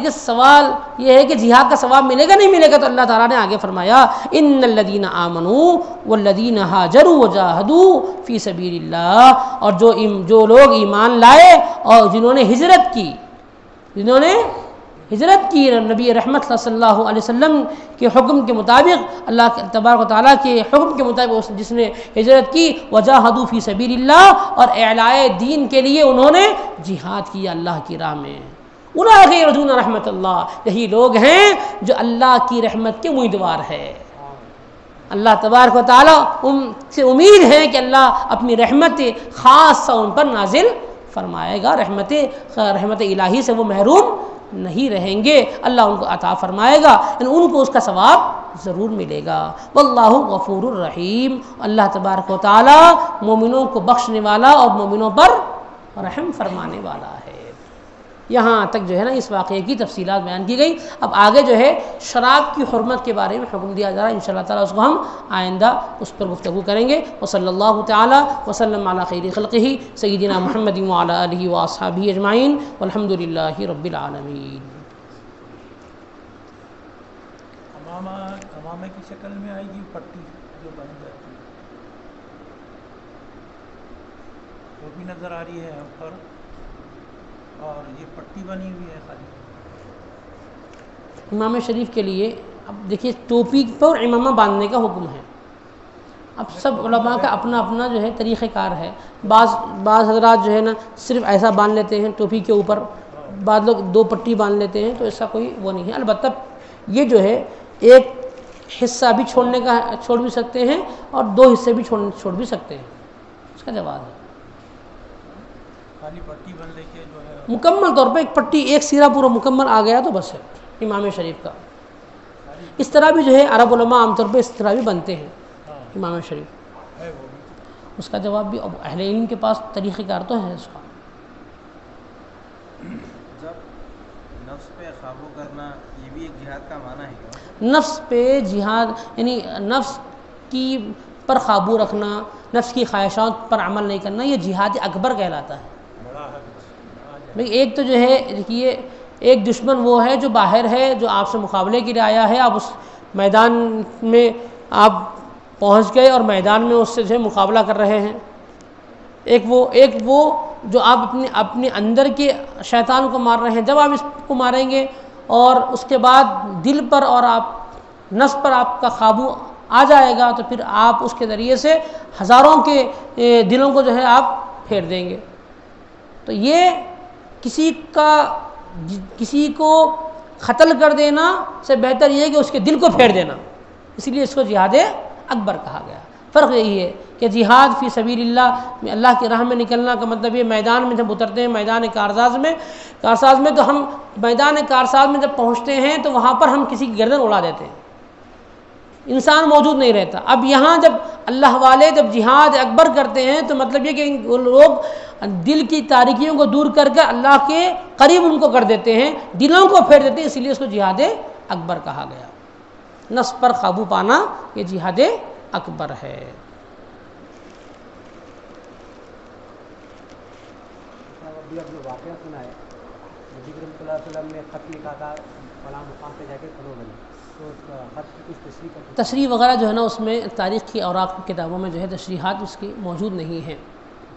یہ ہے کہ جہاد کا ثواب ملے گا نہیں ملے گا؟ تو اللہ تعالیٰ نے آگے فرمایا ان الذین آمنوا والذین ہاجروا وجاہدوا فی سبیل اللہ، اور جو لوگ ایمان لائے اور جنہوں نے ہجرت کی نبی رحمت صلی اللہ علیہ وسلم کے حکم کے مطابق، اللہ تبارک و تعالیٰ کے حکم کے مطابق جس نے ہجرت کی، وجاہدوا فی سبیل اللہ، اور اعلاء دین کے لیے انہوں نے جہاد کیا اللہ کی راہ میں، اولئک یرجون رحمت اللہ، یہی لوگ ہیں جو اللہ کی رحمت کے امیدوار ہے. اللہ تبارک و تعالیٰ سے امید ہے کہ اللہ اپنی رحمت خاصہ ان پر نازل فرمائے گا، رحمت الہی سے وہ محروم نہیں رہیں گے، اللہ ان کو عطا فرمائے گا، ان کو اس کا ثواب ضرور ملے گا. واللہ غفور الرحیم، اللہ تبارک و تعالی مومنوں کو بخشنے والا اور مومنوں پر رحم فرمانے والا ہے. یہاں تک جو ہے نا اس واقعے کی تفصیلات بیان کی گئی. اب آگے جو ہے شراب کی حرمت کے بارے میں حکم دیا جا رہا ہے، انشاءاللہ تعالیٰ اس کو ہم آئندہ اس پر گفتگو کریں گے. وصلی اللہ تعالی وسلم علی خیر خلقہ سیدنا محمد وعلی آلہ واصحابہ اجمعین والحمد للہ رب العالمین. امامہ کی شکل میں آئے گی پٹی جو بن جاتی ہے، وہ بھی نظر آ رہی ہے یہاں پر، اور یہ پٹی بنی ہوئی ہے خالی امام شریف کے لیے. اب دیکھیے ٹوپی پر امامہ باندھنے کا حکم ہے. اب سب علماء کا اپنا اپنا جو ہے طریقہ کار ہے. بعض حضرات جو ہے نا صرف ایسا باندھ لیتے ہیں ٹوپی کے اوپر، بعض لوگ 2 پٹی باندھ لیتے ہیں، تو ایسا کوئی وہ نہیں ہے. البتہ یہ جو ہے ایک حصہ بھی چھوڑ بھی سکتے ہیں اور 2 حصے بھی چھوڑ بھی سکتے ہیں، اس کا جواز ہے. خالی پٹی بن لے کے جو ہے مکمل طور پہ ایک پٹی ایک سیرہ پورا مکمل آ گیا تو بس ہے امام شریف کا. اس طرح بھی جو ہے عرب علماء عام طور پہ اس طرح بھی بنتے ہیں امام شریف. اس کا جواب بھی اب اہل علم کے پاس طریقہ کار تو ہے اس کا. جب نفس پہ قابو کرنا یہ بھی ایک جہاد کا معنی ہے کیا؟ نفس پہ جہاد یعنی نفس کی پر قابو رکھنا، نفس کی خواہشات پر عمل نہیں کرنا، یہ جہاد اکبر کہلاتا ہے. بھئی ایک تو جو ہے دیکھیے ایک دشمن وہ ہے جو باہر ہے، جو آپ سے مقابلے کے لیے آیا ہے، آپ اس میدان میں آپ پہنچ گئے اور میدان میں اس سے جو ہے مقابلہ کر رہے ہیں. ایک وہ جو آپ اپنے اندر کے شیطان کو مار رہے ہیں. جب آپ اس کو ماریں گے اور اس کے بعد دل پر اور آپ نفس پر آپ کا قابو آ جائے گا، تو پھر آپ اس کے ذریعے سے ہزاروں کے دلوں کو جو ہے آپ پھیر دیں گے. تو یہ کسی کو قتل کر دینا سے بہتر یہ ہے کہ اس کے دل کو پھیر دینا. اسی لیے اس کو جہاد اکبر کہا گیا. فرق یہی ہے کہ جہاد فی سبیل اللہ کی راہ میں نکلنا کا مطلب یہ میدان میں جب اترتے ہیں میدان کارساز میں تو ہم میدان کارساز میں جب پہنچتے ہیں تو وہاں پر ہم کسی کی گردن اڑا دیتے ہیں، انسان موجود نہیں رہتا. اب یہاں جب اللہ والے جب جہاد اکبر کرتے ہیں تو مطلب یہ کہ لوگ دل کی تاریکیوں کو دور کر کے اللہ کے قریب ان کو کر دیتے ہیں، دلوں کو پھیر دیتے ہیں. اسی لیے اس کو جہاد اکبر کہا گیا. نفس پر قابو پانا یہ جہاد اکبر ہے. ابھی اب جو واقعہ سنا ہے نبی کریم صلی اللہ علیہ وسلم نے خط لکھا تھا فلاں مقام پہ جا کے کھڑو بنے، تو اس کا خط کی کچھ تشریح وغیرہ جو ہے نا اس میں تاریخ کی اوراق کتابوں میں جو ہے تشریحات اس کی موجود نہیں ہیں.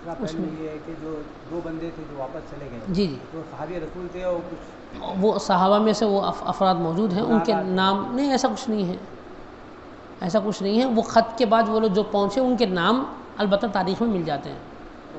اس میں یہ ہے کہ جو 2 بندے تھے جو واپس چلے گئے، جی جو صحابی رسول تھے اور کچھ وہ صحابہ میں سے وہ افراد موجود ہیں، ان کے نام نہیں، ایسا کچھ نہیں ہے. وہ خط کے بعد وہ لوگ جو پہنچے ان کے نام البتہ تاریخ میں مل جاتے ہیں. تو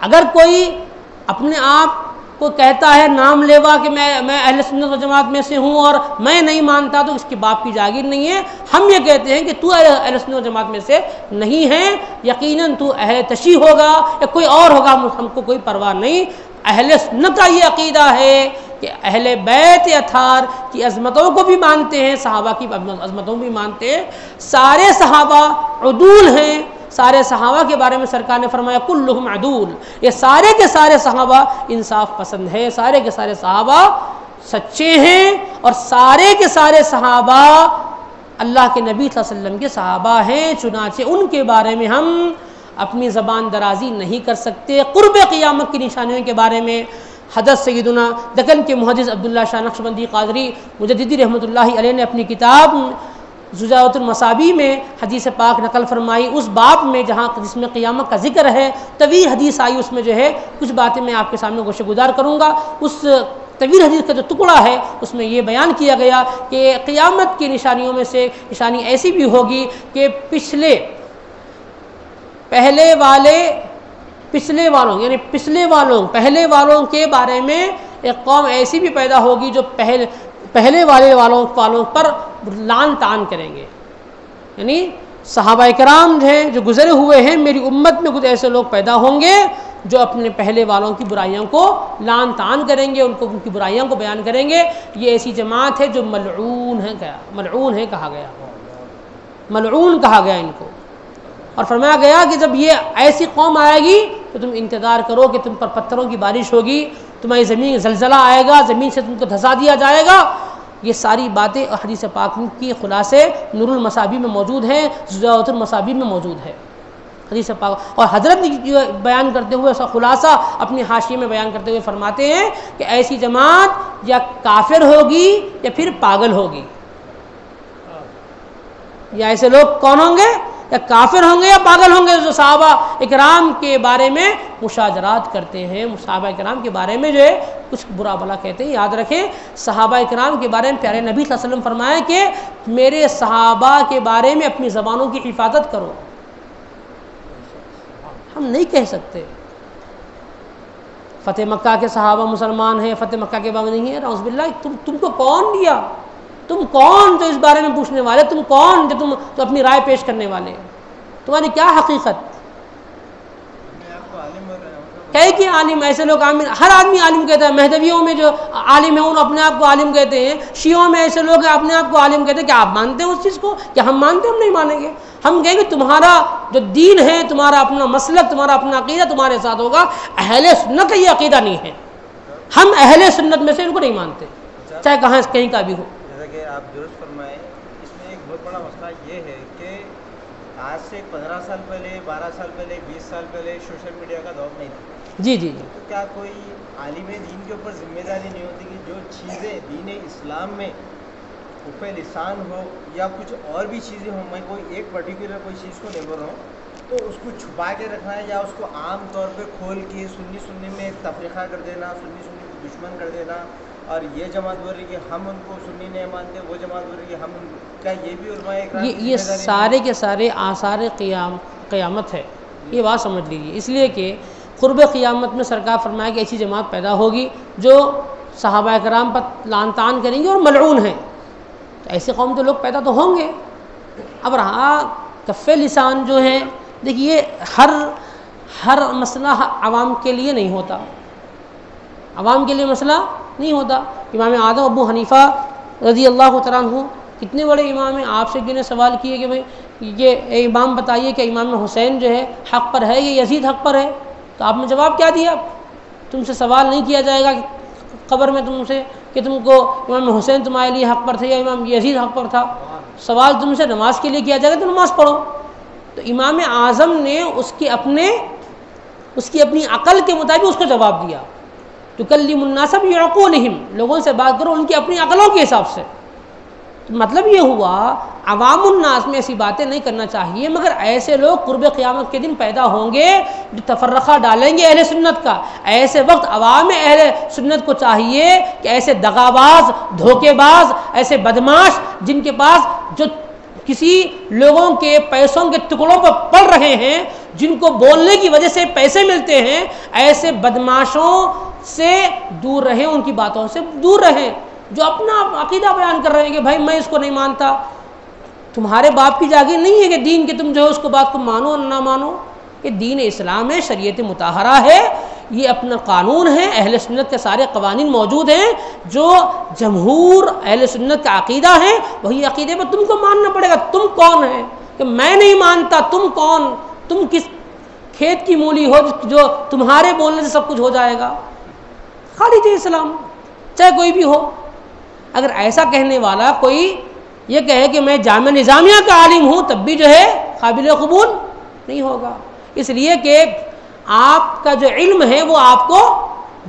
اگر کوئی اپنے آپ کو کہتا ہے نام لیوا کہ میں اہل سنت و جماعت میں سے ہوں اور میں نہیں مانتا، تو اس کے باپ کی جاگیر نہیں ہے۔ ہم یہ کہتے ہیں کہ تو اہل سنت و جماعت میں سے نہیں ہے، یقیناً تو اہل تشیع ہوگا یا کوئی اور ہوگا، ہم کو کوئی پرواہ نہیں۔ اہل سنت کا یہ عقیدہ ہے کہ اہل بیت اطہار کی عظمتوں کو بھی مانتے ہیں، صحابہ کی عظمتوں کو بھی مانتے ہیں، سارے صحابہ عدول ہیں، سارے صحابہ کے بارے میں سرکار نے فرمایا کلہم عدول، یہ سارے کے سارے صحابہ انصاف پسند ہے، سارے کے سارے صحابہ سچے ہیں، اور سارے کے سارے صحابہ اللہ کے نبی صلی اللہ علیہ وسلم کے صحابہ ہیں، چنانچہ ان کے بارے میں ہم اپنی زبان درازی نہیں کر سکتے۔ قرب قیامت کی نشانیوں کے بارے میں حضرت سیدنا دکن کے محدث عبداللہ شاہ نقشبندی قادری مجددی رحمۃ اللہ علیہ نے اپنی کتاب زجاجۃ المصابیح میں حدیث پاک نقل فرمائی، اس باب میں جس میں قیامت کا ذکر ہے، طویل حدیث آئی، اس میں جو ہے کچھ باتیں میں آپ کے سامنے گوشہ گزار کروں گا۔ اس طویل حدیث کا جو ٹکڑا ہے اس میں یہ بیان کیا گیا کہ قیامت کی نشانیوں میں سے نشانی ایسی بھی ہوگی کہ پہلے والوں کے بارے میں ایک قوم ایسی بھی پیدا ہوگی جو پہلے والوں پر لعن طعن کریں گے، یعنی صحابہ کرام جو گزرے ہوئے ہیں، میری امت میں کچھ ایسے لوگ پیدا ہوں گے جو اپنے پہلے والوں کی برائیوں کو لعن طعن کریں گے، ان کی برائیوں کو بیان کریں گے۔ یہ ایسی جماعت ہے جو ملعون ہے کہا گیا ان کو، اور فرمایا گیا کہ جب یہ ایسی قوم آئے گی تو تم انتظار کرو کہ تم پر پتھروں کی بارش ہوگی، تمہاری زمین زلزلہ آئے گا، زمین سے تم کو دھسا دیا جائے گا۔ یہ ساری باتیں حدیث پاک کی خلاصے نور المصابیح میں موجود ہیں، زجاجۃ المصابیح میں موجود ہے حدیث پاک، اور حضرت بیان کرتے ہوئے اس کا خلاصہ اپنی حاشیے میں بیان کرتے ہوئے فرماتے ہیں کہ ایسی جماعت یا کافر ہوگی یا پھر پاگل ہوگی، یا ایسے لوگ کون ہوں گے؟ یا کافر ہوں گے یا پاگل ہوں گے جو صحابہ اکرام کے بارے میں مشاجرات کرتے ہیں، صحابہ اکرام کے بارے میں جو ہے کچھ برا بھلا کہتے ہیں۔ یاد رکھیں صحابہ اکرام کے بارے میں پیارے نبی صلی اللہ علیہ وسلم فرمایا کہ میرے صحابہ کے بارے میں اپنی زبانوں کی حفاظت کرو۔ ہم نہیں کہہ سکتے فتح مکہ کے صحابہ مسلمان ہیں، فتح مکہ کے بارے میں نہیں ہے، نعوذ باللہ۔ تم کو کون دیا؟ تم کون جو اس بارے میں پوچھنے والے؟ تم کون جو تو اپنی رائے پیش کرنے والے؟ تمہاری کیا حقیقت؟ کہے کہ عالم، ایسے لوگ ہر آدمی عالم کہتا ہے۔ مہدویوں میں جو عالم ہیں ان اپنے آپ کو عالم کہتے ہیں، شیعوں میں ایسے لوگ اپنے آپ کو عالم کہتے ہیں۔ کیا آپ مانتے ہیں اس چیز کو؟ کیا ہم مانتے ہیں؟ ہم نہیں مانیں گے۔ ہم کہیں گے تمہارا جو دین ہے، تمہارا اپنا مسلک، تمہارا اپنا عقیدہ تمہارے ساتھ ہوگا، اہل سنت کا یہ عقیدہ نہیں ہے، ہم اہل سنت میں سے ان کو نہیں مانتے، چاہے کہیں کا بھی ہو۔ جیسا کہ آپ درست فرمائیں، اس میں ایک بہت بڑا مسئلہ یہ ہے کہ آج سے 15 سال پہلے، 12 سال پہلے، 20 سال پہلے سوشل میڈیا کا دور نہیں تھا۔ جی تو کیا کوئی عالم دین کے اوپر ذمہ داری نہیں ہوتی کہ جو چیزیں دین اسلام میں کف لسان ہو یا کچھ اور بھی چیزیں ہوں، میں کوئی ایک پرٹیکولر کوئی چیز کو نہیں بول رہا ہوں، تو اس کو چھپا کے رکھنا ہے یا اس کو عام طور پہ کھول کے سنی میں ایک تفریقہ کر دینا، سنی کو دشمن کر دینا، اور یہ جماعت بول رہی کہ ہم ان کو سنی نہیں مانتے، وہ جماعت بول رہی کہ ہم ان کو، کیا یہ بھی علماء اکرام یہ سارے کے سارے آثار قیامت ہے، یہ بات سمجھ لیجیے۔ اس لیے کہ قرب قیامت میں سرکار فرمایا کہ ایسی جماعت پیدا ہوگی جو صحابہ کرام پر لعن طعن کریں گے اور ملعون ہیں، تو ایسے قوم تو لوگ پیدا تو ہوں گے۔ اب رہا کف لسان جو ہیں، دیکھیے ہر مسئلہ عوام کے لیے نہیں ہوتا، عوام کے لیے مسئلہ نہیں ہوتا۔ امام اعظم ابو حنیفہ رضی اللہ تعالیٰ عنہ کتنے بڑے امام ہیں، آپ سے جنہیں سوال کیے کہ بھائی یہ امام بتائیے کہ امام حسین جو ہے حق پر ہے یا یزید حق پر ہے، تو آپ نے جواب کیا دیا؟ تم سے سوال نہیں کیا جائے گا قبر میں تم سے کہ تم کو امام حسین تمہارے لیے حق پر تھے یا امام یزید حق پر تھا، سوال تم سے نماز کے لیے کیا جائے گا، تو نماز پڑھو۔ تو امام اعظم نے اس کی اپنی عقل کے مطابق اس کو جواب دیا، تکلم الناس بعقولہم، لوگوں سے بات کرو ان کی اپنی عقلوں کے حساب سے۔ مطلب یہ ہوا عوام الناس میں ایسی باتیں نہیں کرنا چاہیے، مگر ایسے لوگ قرب قیامت کے دن پیدا ہوں گے جو تفرقہ ڈالیں گے اہل سنت کا۔ ایسے وقت عوام اہل سنت کو چاہیے کہ ایسے دغاباز، دھوکے باز، ایسے بدماش جن کے پاس جو کسی لوگوں کے پیسوں کے ٹکڑوں پر پڑ رہے ہیں، جن کو بولنے کی وجہ سے پیسے ملتے ہیں، ایسے بدماشوں سے دور رہیں، ان کی باتوں سے دور رہیں جو اپنا عقیدہ بیان کر رہے ہیں کہ بھائی میں اس کو نہیں مانتا۔ تمہارے باپ کی جاگیر نہیں ہے کہ دین کے تم جو ہے اس کو بات کو مانو اور نہ مانو۔ یہ دین اسلام ہے، شریعت مطہرہ ہے، یہ اپنا قانون ہے، اہل سنت کے سارے قوانین موجود ہیں، جو جمہور اہل سنت کا عقیدہ ہے وہی عقیدے پر تم کو ماننا پڑے گا۔ تم کون ہے کہ میں نہیں مانتا؟ تم کون؟ تم کس کھیت کی مولی ہو جو تمہارے بولنے سے سب کچھ ہو جائے گا؟ خارج اسلام چاہے کوئی بھی ہو۔ اگر ایسا کہنے والا کوئی یہ کہے کہ میں جامعہ نظامیہ کا عالم ہوں، تب بھی جو ہے قابل قبول نہیں ہوگا، اس لیے کہ آپ کا جو علم ہے وہ آپ کو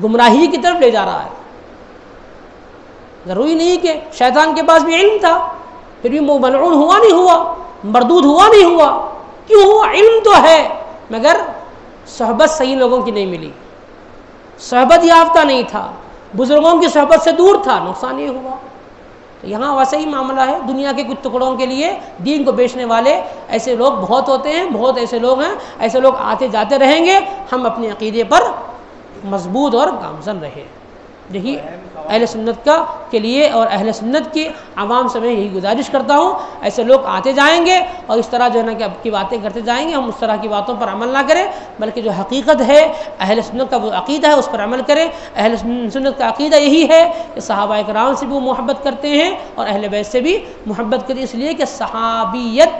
گمراہی کی طرف لے جا رہا ہے۔ ضروری نہیں کہ شیطان کے پاس بھی علم تھا پھر بھی وہ ملعون ہوا نہیں ہوا، مردود ہوا نہیں ہوا۔ کیوں ہوا؟ علم تو ہے مگر صحبت صحیح لوگوں کی نہیں ملی، صحبت یافتہ نہیں تھا، بزرگوں کی صحبت سے دور تھا، نقصان یہ ہوا۔ تو یہاں ویسا ہی معاملہ ہے، دنیا کے کچھ ٹکڑوں کے لیے دین کو بیچنے والے ایسے لوگ بہت ہوتے ہیں، بہت ایسے لوگ ہیں، ایسے لوگ آتے جاتے رہیں گے۔ ہم اپنے عقیدے پر مضبوط اور گامزن رہے، یہی اہل سنت کا کے لیے اور اہل سنت کی عوام سے میں یہی گزارش کرتا ہوں۔ ایسے لوگ آتے جائیں گے اور اس طرح جو ہے نا کہ اب کی باتیں کرتے جائیں گے، ہم اس طرح کی باتوں پر عمل نہ کریں، بلکہ جو حقیقت ہے اہل سنت کا وہ عقیدہ ہے اس پر عمل کریں۔ اہل سنت کا عقیدہ یہی ہے کہ صحابہ کرام سے بھی وہ محبت کرتے ہیں اور اہل بیت سے بھی محبت کرتے، اس لیے کہ صحابیت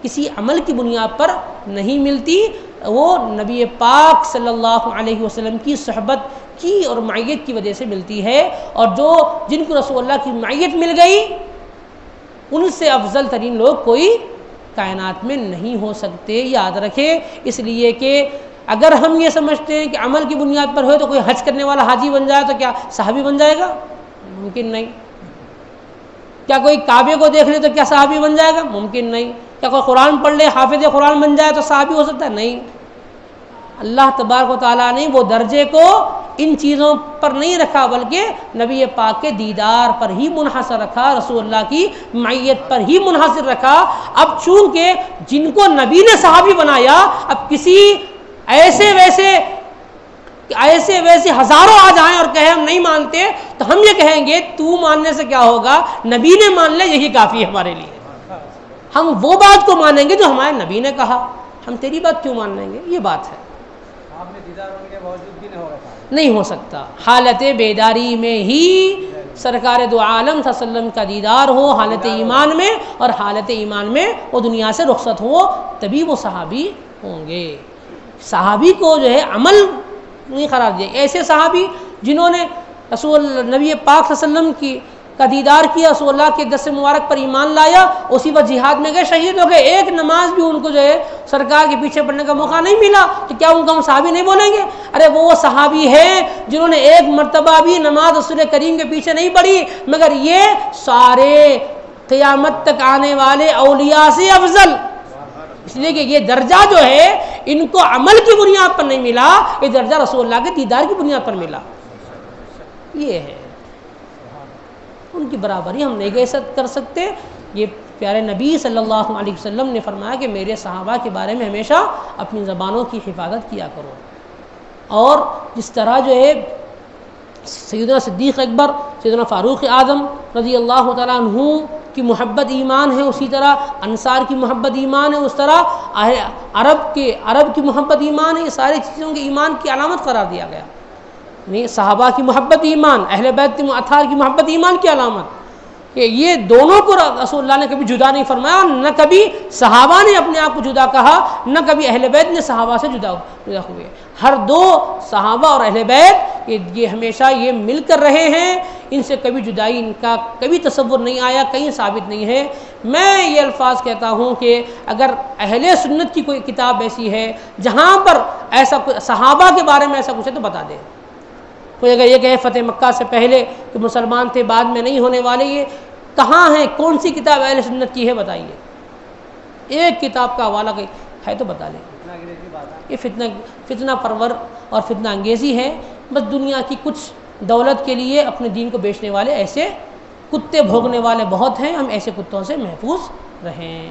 کسی عمل کی بنیاد پر نہیں ملتی، وہ نبی پاک صلی اللہ علیہ وسلم کی صحبت کی اور معیت کی وجہ سے ملتی ہے، اور جن کو رسول اللہ کی معیت مل گئی ان سے افضل ترین لوگ کوئی کائنات میں نہیں ہو سکتے، یاد رکھیں۔ اس لیے کہ اگر ہم یہ سمجھتے ہیں کہ عمل کی بنیاد پر ہو تو کوئی حج کرنے والا حاجی بن جائے تو کیا صحابی بن جائے گا؟ ممکن نہیں۔ کیا کوئی کعبے کو دیکھ لے تو کیا صحابی بن جائے گا؟ ممکن نہیں۔ کیا کوئی قرآن پڑھ لے حافظ قرآن بن جائے تو صحابی ہو سکتا ہے؟ نہیں۔ اللہ تبارک و تعالیٰ نے وہ درجے کو ان چیزوں پر نہیں رکھا بلکہ نبی پاک کے دیدار پر ہی منحصر رکھا، رسول اللہ کی معیت پر ہی منحصر رکھا۔ اب چونکہ جن کو نبی نے صحابی بنایا، اب کسی ایسے ویسے ہزاروں آ جائیں اور کہیں ہم نہیں مانتے تو ہم یہ کہیں گے تو ماننے سے کیا ہوگا، نبی نے مان لے یہی کافی ہے ہمارے لیے۔ ہم وہ بات کو مانیں گے جو ہمارے نبی نے کہا، ہم تیری بات کیوں مان لیں گے؟ یہ بات ہے۔ آپ نے دیدار ہونے کے باوجود بھی نہیں ہوگا، نہیں ہو سکتا۔ حالت بیداری میں ہی سرکار دو عالم صلی اللہ علیہ وسلم کا دیدار ہو، حالت ایمان میں، اور حالت ایمان میں وہ دنیا سے رخصت ہو، تبھی وہ صحابی ہوں گے۔ صحابی کو جو ہے عمل نہیں قرار دیا۔ ایسے صحابی جنہوں نے نبی پاک صلی اللہ علیہ وسلم کا دیدار کیا، رسول اللہ کے دست مبارک پر ایمان لایا، اسی وقت جہاد میں گئے، شہید ہو گئے، ایک نماز بھی ان کو جو ہے سرکار کے پیچھے پڑھنے کا موقع نہیں ملا، تو کیا ان کو ہم صحابی نہیں بولیں گے؟ ارے وہ صحابی ہیں جنہوں نے ایک مرتبہ بھی نماز رسول کریم کے پیچھے نہیں پڑھی، مگر یہ سارے قیامت تک آنے والے اولیاء سے افضل، اس لیے کہ یہ درجہ جو ہے ان کو عمل کی بنیاد پر نہیں ملا، یہ درجہ رسول اللہ کے دیدار کی بنیاد پر ملا۔ یہ ہے، ان کی برابری ہم نہیں کر سکتے۔ یہ پیارے نبی صلی اللہ علیہ وسلم نے فرمایا کہ میرے صحابہ کے بارے میں ہمیشہ اپنی زبانوں کی حفاظت کیا کرو، اور جس طرح جو ہے سیدنا صدیق اکبر، سیدنا فاروق اعظم رضی اللہ تعالیٰ عنہ کی محبت ایمان ہے، اسی طرح انصار کی محبت ایمان ہے، اس طرح عرب کی محبت ایمان ہے۔ یہ ساری چیزوں کے ایمان کی علامت قرار دیا گیا۔ نہیں، صحابہ کی محبت ایمان، اہل بیت اطہار کی محبت ایمان کی علامت، کہ یہ دونوں کو رسول اللہ نے کبھی جدا نہیں فرمایا، نہ کبھی صحابہ نے اپنے آپ کو جدا کہا، نہ کبھی اہل بیت نے صحابہ سے جدا ہوئے۔ ہر دو صحابہ اور اہل بیت یہ ہمیشہ یہ مل کر رہے ہیں، ان سے کبھی جدائی ان کا کبھی تصور نہیں آیا، کہیں ثابت نہیں ہے۔ میں یہ الفاظ کہتا ہوں کہ اگر اہل سنت کی کوئی کتاب ایسی ہے جہاں پر ایسا صحابہ کے بارے میں ایسا کچھ ہے تو بتا دیں۔ کوئی اگر یہ کہے فتح مکہ سے پہلے کہ مسلمان تھے بعد میں نہیں ہونے والے، یہ کہاں ہے؟ کون سی کتاب اہل سنت کی ہے بتائیے، ایک کتاب کا حوالہ ہے تو بتا لیں۔ یہ فتنہ پرور اور فتنہ انگیزی ہے، بس دنیا کی کچھ دولت کے لیے اپنے دین کو بیچنے والے ایسے کتے بھوگنے والے بہت ہیں، ہم ایسے کتوں سے محفوظ رہیں۔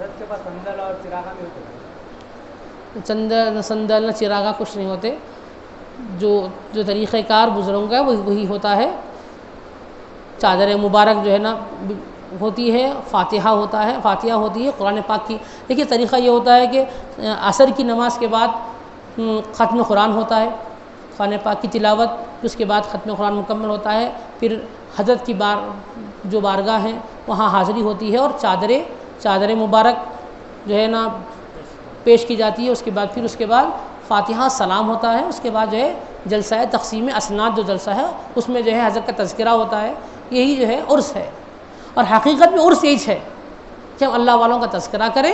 حضرت کے پاس سندل اور چراغا بھی ہوتے ہیں؟ سندل نہ چراغا کچھ نہیں ہوتے. جو طریقہ کار بزرگوں کا وہی ہوتا ہے. چادر مبارک جو ہے نا ہوتی ہے، فاتحہ ہوتی ہے قرآن پاک کی. دیکھیے طریقہ یہ ہوتا ہے کہ عصر کی نماز کے بعد ختم قرآن ہوتا ہے، قرآن پاک کی تلاوت، اس کے بعد ختم قرآن مکمل ہوتا ہے. پھر حضرت کی جو بارگاہ ہیں وہاں حاضری ہوتی ہے اور چادر مبارک جو ہے نا پیش کی جاتی ہے. اس کے بعد فاتحہ سلام ہوتا ہے. اس کے بعد جو ہے جلسہ تقسیم اسناد جو جلسہ ہے اس میں جو ہے حضرت کا تذکرہ ہوتا ہے. یہی جو ہے عرس ہے. اور حقیقت میں عرس یہی ہے کہ ہم اللہ والوں کا تذکرہ کریں،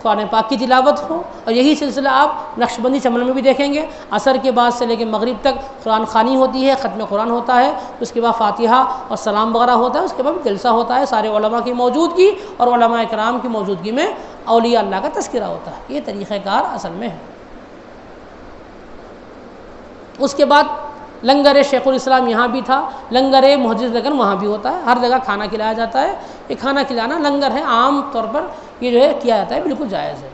قرآن پاک کی تلاوت ہو. اور یہی سلسلہ آپ نقشبندی چمن میں بھی دیکھیں گے. عصر کے بعد سے لے کے مغرب تک قرآن خوانی ہوتی ہے، ختم قرآن ہوتا ہے، اس کے بعد فاتحہ اور سلام وغیرہ ہوتا ہے. اس کے بعد جلسہ ہوتا ہے سارے علماء کی موجودگی اور علماء کرام کی موجودگی میں اولیاء اللہ کا تذکرہ ہوتا ہے. یہ طریقہ کار اصل میں ہے. اس کے بعد لنگر شیخ الاسلام یہاں بھی تھا، لنگر محدث لگن وہاں بھی ہوتا ہے. ہر جگہ کھانا کھلایا جاتا ہے. یہ کھانا کھلانا لنگر ہے، عام طور پر یہ جو ہے کیا جاتا ہے، بالکل جائز ہے.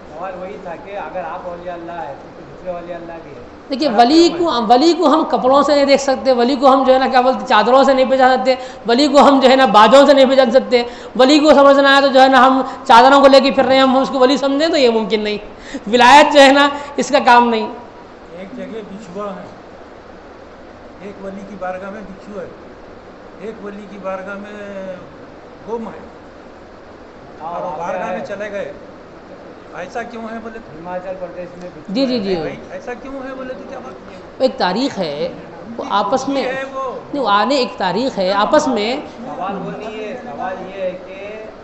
سوال وہی تھا کہ اگر آپ اولیاء اللہ ہے تو دوسرے اولیاء اللہ بھی ہے. دیکھیے ولی کو ہم کپڑوں سے نہیں دیکھ سکتے، ولی کو ہم جو ہے نا کیا بولتے چادروں سے نہیں پہچان سکتے، ولی کو ہم جو ہے نا باجوں سے نہیں پہچان سکتے. ولی کو سمجھنا ہے تو جو ہے نا ہم چادروں کو لے کے پھر رہے ہیں ہم اس کو ولی سمجھیں تو یہ ممکن نہیں. ولایت جو ہے نا اس کا کام نہیں. ایک جگہ بچھوا ہے، ایک ولی کی بارگاہ میں بچھو ہے، ایک ولی کی بارگاہ میں گم ہے، اور بارگاہ میں چلے گئے. ایسا کیوں ہے بولے تو ہماچل پردیش میں جی ایسا کیوں ہے بولے تو کیا بات؟ ایک تاریخ ہے وہ آپس میں نہیں آنے ایک تاریخ ہے آپس میں. سوال وہ نہیں ہے، سوال یہ ہے کہ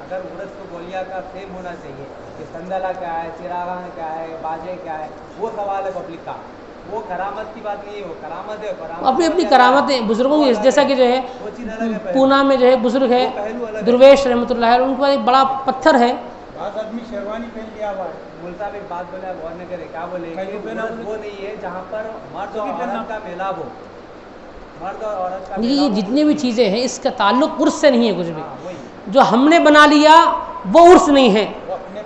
اگر عرس تو گولیا کا سیم ہونا چاہیے کہ سندلا کیا ہے، چراغاں کیا ہے، باجے کیا ہے، وہ سوال ہے پبلک کا. وہ کرامت کی بات نہیں ہے، وہ کرامت ہے. اپنی کرامتیں بزرگوں کی، جیسا کہ جو ہے پونا میں جو ہے بزرگ ہے درویش رحمۃ اللہ علیہ، ان کا ایک بڑا پتھر ہے. بعض آدمی شیروانی پہن لیا ہوا ہے. مول صاحب ایک بات بولے آپ غور نہ کرے، کیا بولے کہ وہ نہیں ہے جہاں پر مرد اور عورت کا میلاب ہو. مرد اور عورت کا یہ جتنی بھی چیزیں ہیں اس کا تعلق عرس سے نہیں ہے کچھ بھی. جو ہم نے بنا لیا وہ عرس نہیں ہے،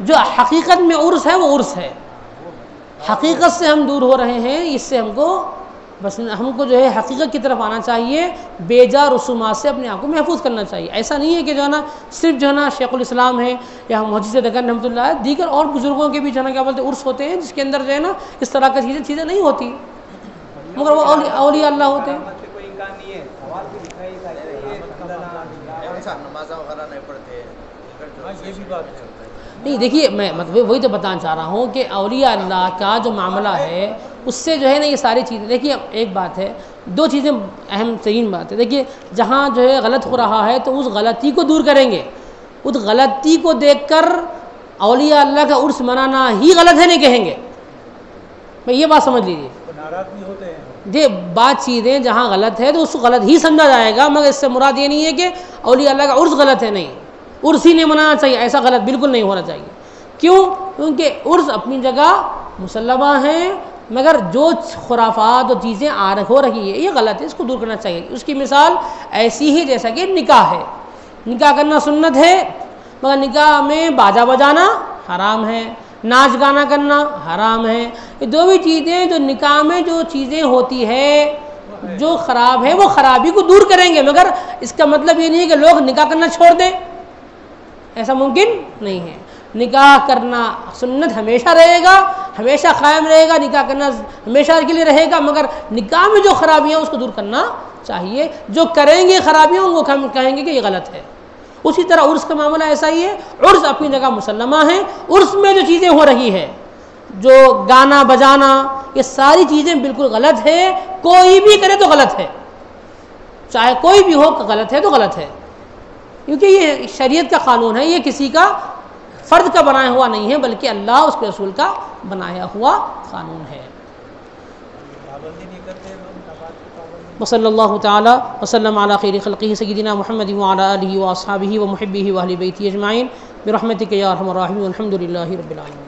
جو حقیقت میں عرس ہے وہ عرس ہے. حقیقت سے ہم دور ہو رہے ہیں، اس سے ہم کو جو ہے حقیقت کی طرف آنا چاہیے. بے جا رسومات سے اپنے آپ کو محفوظ کرنا چاہیے. ایسا نہیں ہے کہ جو ہے نا صرف جو ہے نا شیخ الاسلام ہے یا محدث دگن رحمۃ اللہ علیہ، دیگر اور بزرگوں کے بھی جو ہے نا کیا بولتے عرس ہوتے ہیں جس کے اندر جو ہے نا اس طرح کی چیزیں نہیں ہوتی، مگر وہ اولیاء اللہ ہوتے ہیں. کوئی امکان نہیں ہے. سوال تو دکھائی نمازاں وغیرہ نہیں پڑھتے. یہ بھی بات ہے. نہیں دیکھیے میں مطلب وہی تو بتانا چاہ رہا ہوں کہ اولیاء اللہ کا جو معاملہ ہے اس سے جو ہے نا یہ ساری چیزیں. دیکھیے ایک بات ہے، دو چیزیں اہم ترین بات ہے. دیکھیے جہاں جو ہے غلط ہو رہا ہے تو اس غلطی کو دور کریں گے. اس غلطی کو دیکھ کر اولیاء اللہ کا عرس منانا ہی غلط ہے نہیں کہیں گے. میں یہ بات سمجھ لیجیے. ناراض بھی ہوتے ہیں. یہ بات چیزیں جہاں غلط ہے تو اس کو غلط ہی سمجھا جائے گا، مگر اس سے مراد یہ نہیں ہے کہ اولیاء اللہ کا عرس غلط ہے. نہیں، عرس ہی نہیں منانا چاہیے، ایسا غلط بالکل نہیں ہونا چاہیے. کیوں؟ کیونکہ عرس اپنی جگہ مسلمہ ہیں، مگر جو خرافات اور چیزیں ہو رہی ہے یہ غلط ہے، اس کو دور کرنا چاہیے. اس کی مثال ایسی ہی جیسا کہ نکاح ہے. نکاح کرنا سنت ہے، مگر نکاح میں باجا بجانا حرام ہے، ناچ گانا کرنا حرام ہے. یہ دو بھی چیزیں جو نکاح میں جو چیزیں ہوتی ہے جو خراب ہے وہ خرابی کو دور کریں گے، مگر اس کا مطلب یہ نہیں ہے کہ لوگ نکاح کرنا چھوڑ دیں. ایسا ممکن نہیں ہے. نکاح کرنا سنت ہمیشہ رہے گا، ہمیشہ قائم رہے گا. نکاح کرنا ہمیشہ کے لیے رہے گا، مگر نکاح میں جو خرابیاں اس کو دور کرنا چاہیے. جو کریں گے خرابیاں وہ کہیں گے کہ یہ غلط ہے. اسی طرح عرس کا معاملہ ایسا ہی ہے. عرس اپنی جگہ مسلمہ ہے. عرس میں جو چیزیں ہو رہی ہے، جو گانا بجانا، یہ ساری چیزیں بالکل غلط ہے. کوئی بھی کرے تو غلط ہے، چاہے کوئی بھی ہو غلط ہے تو غلط ہے. کیونکہ یہ شریعت کا قانون ہے، یہ کسی کا فرد کا بنایا ہوا نہیں ہے بلکہ اللہ اس کے رسول کا بنایا ہوا قانون ہے. وصلی اللہ تعالی وسلم علی خیر خلقہ سیدنا محمد وعلی آلہ واصحابہ ومحبہ واہل بیتہ اجمعین برحمتک یا ارحم الراحمین والحمد للہ رب العالمین.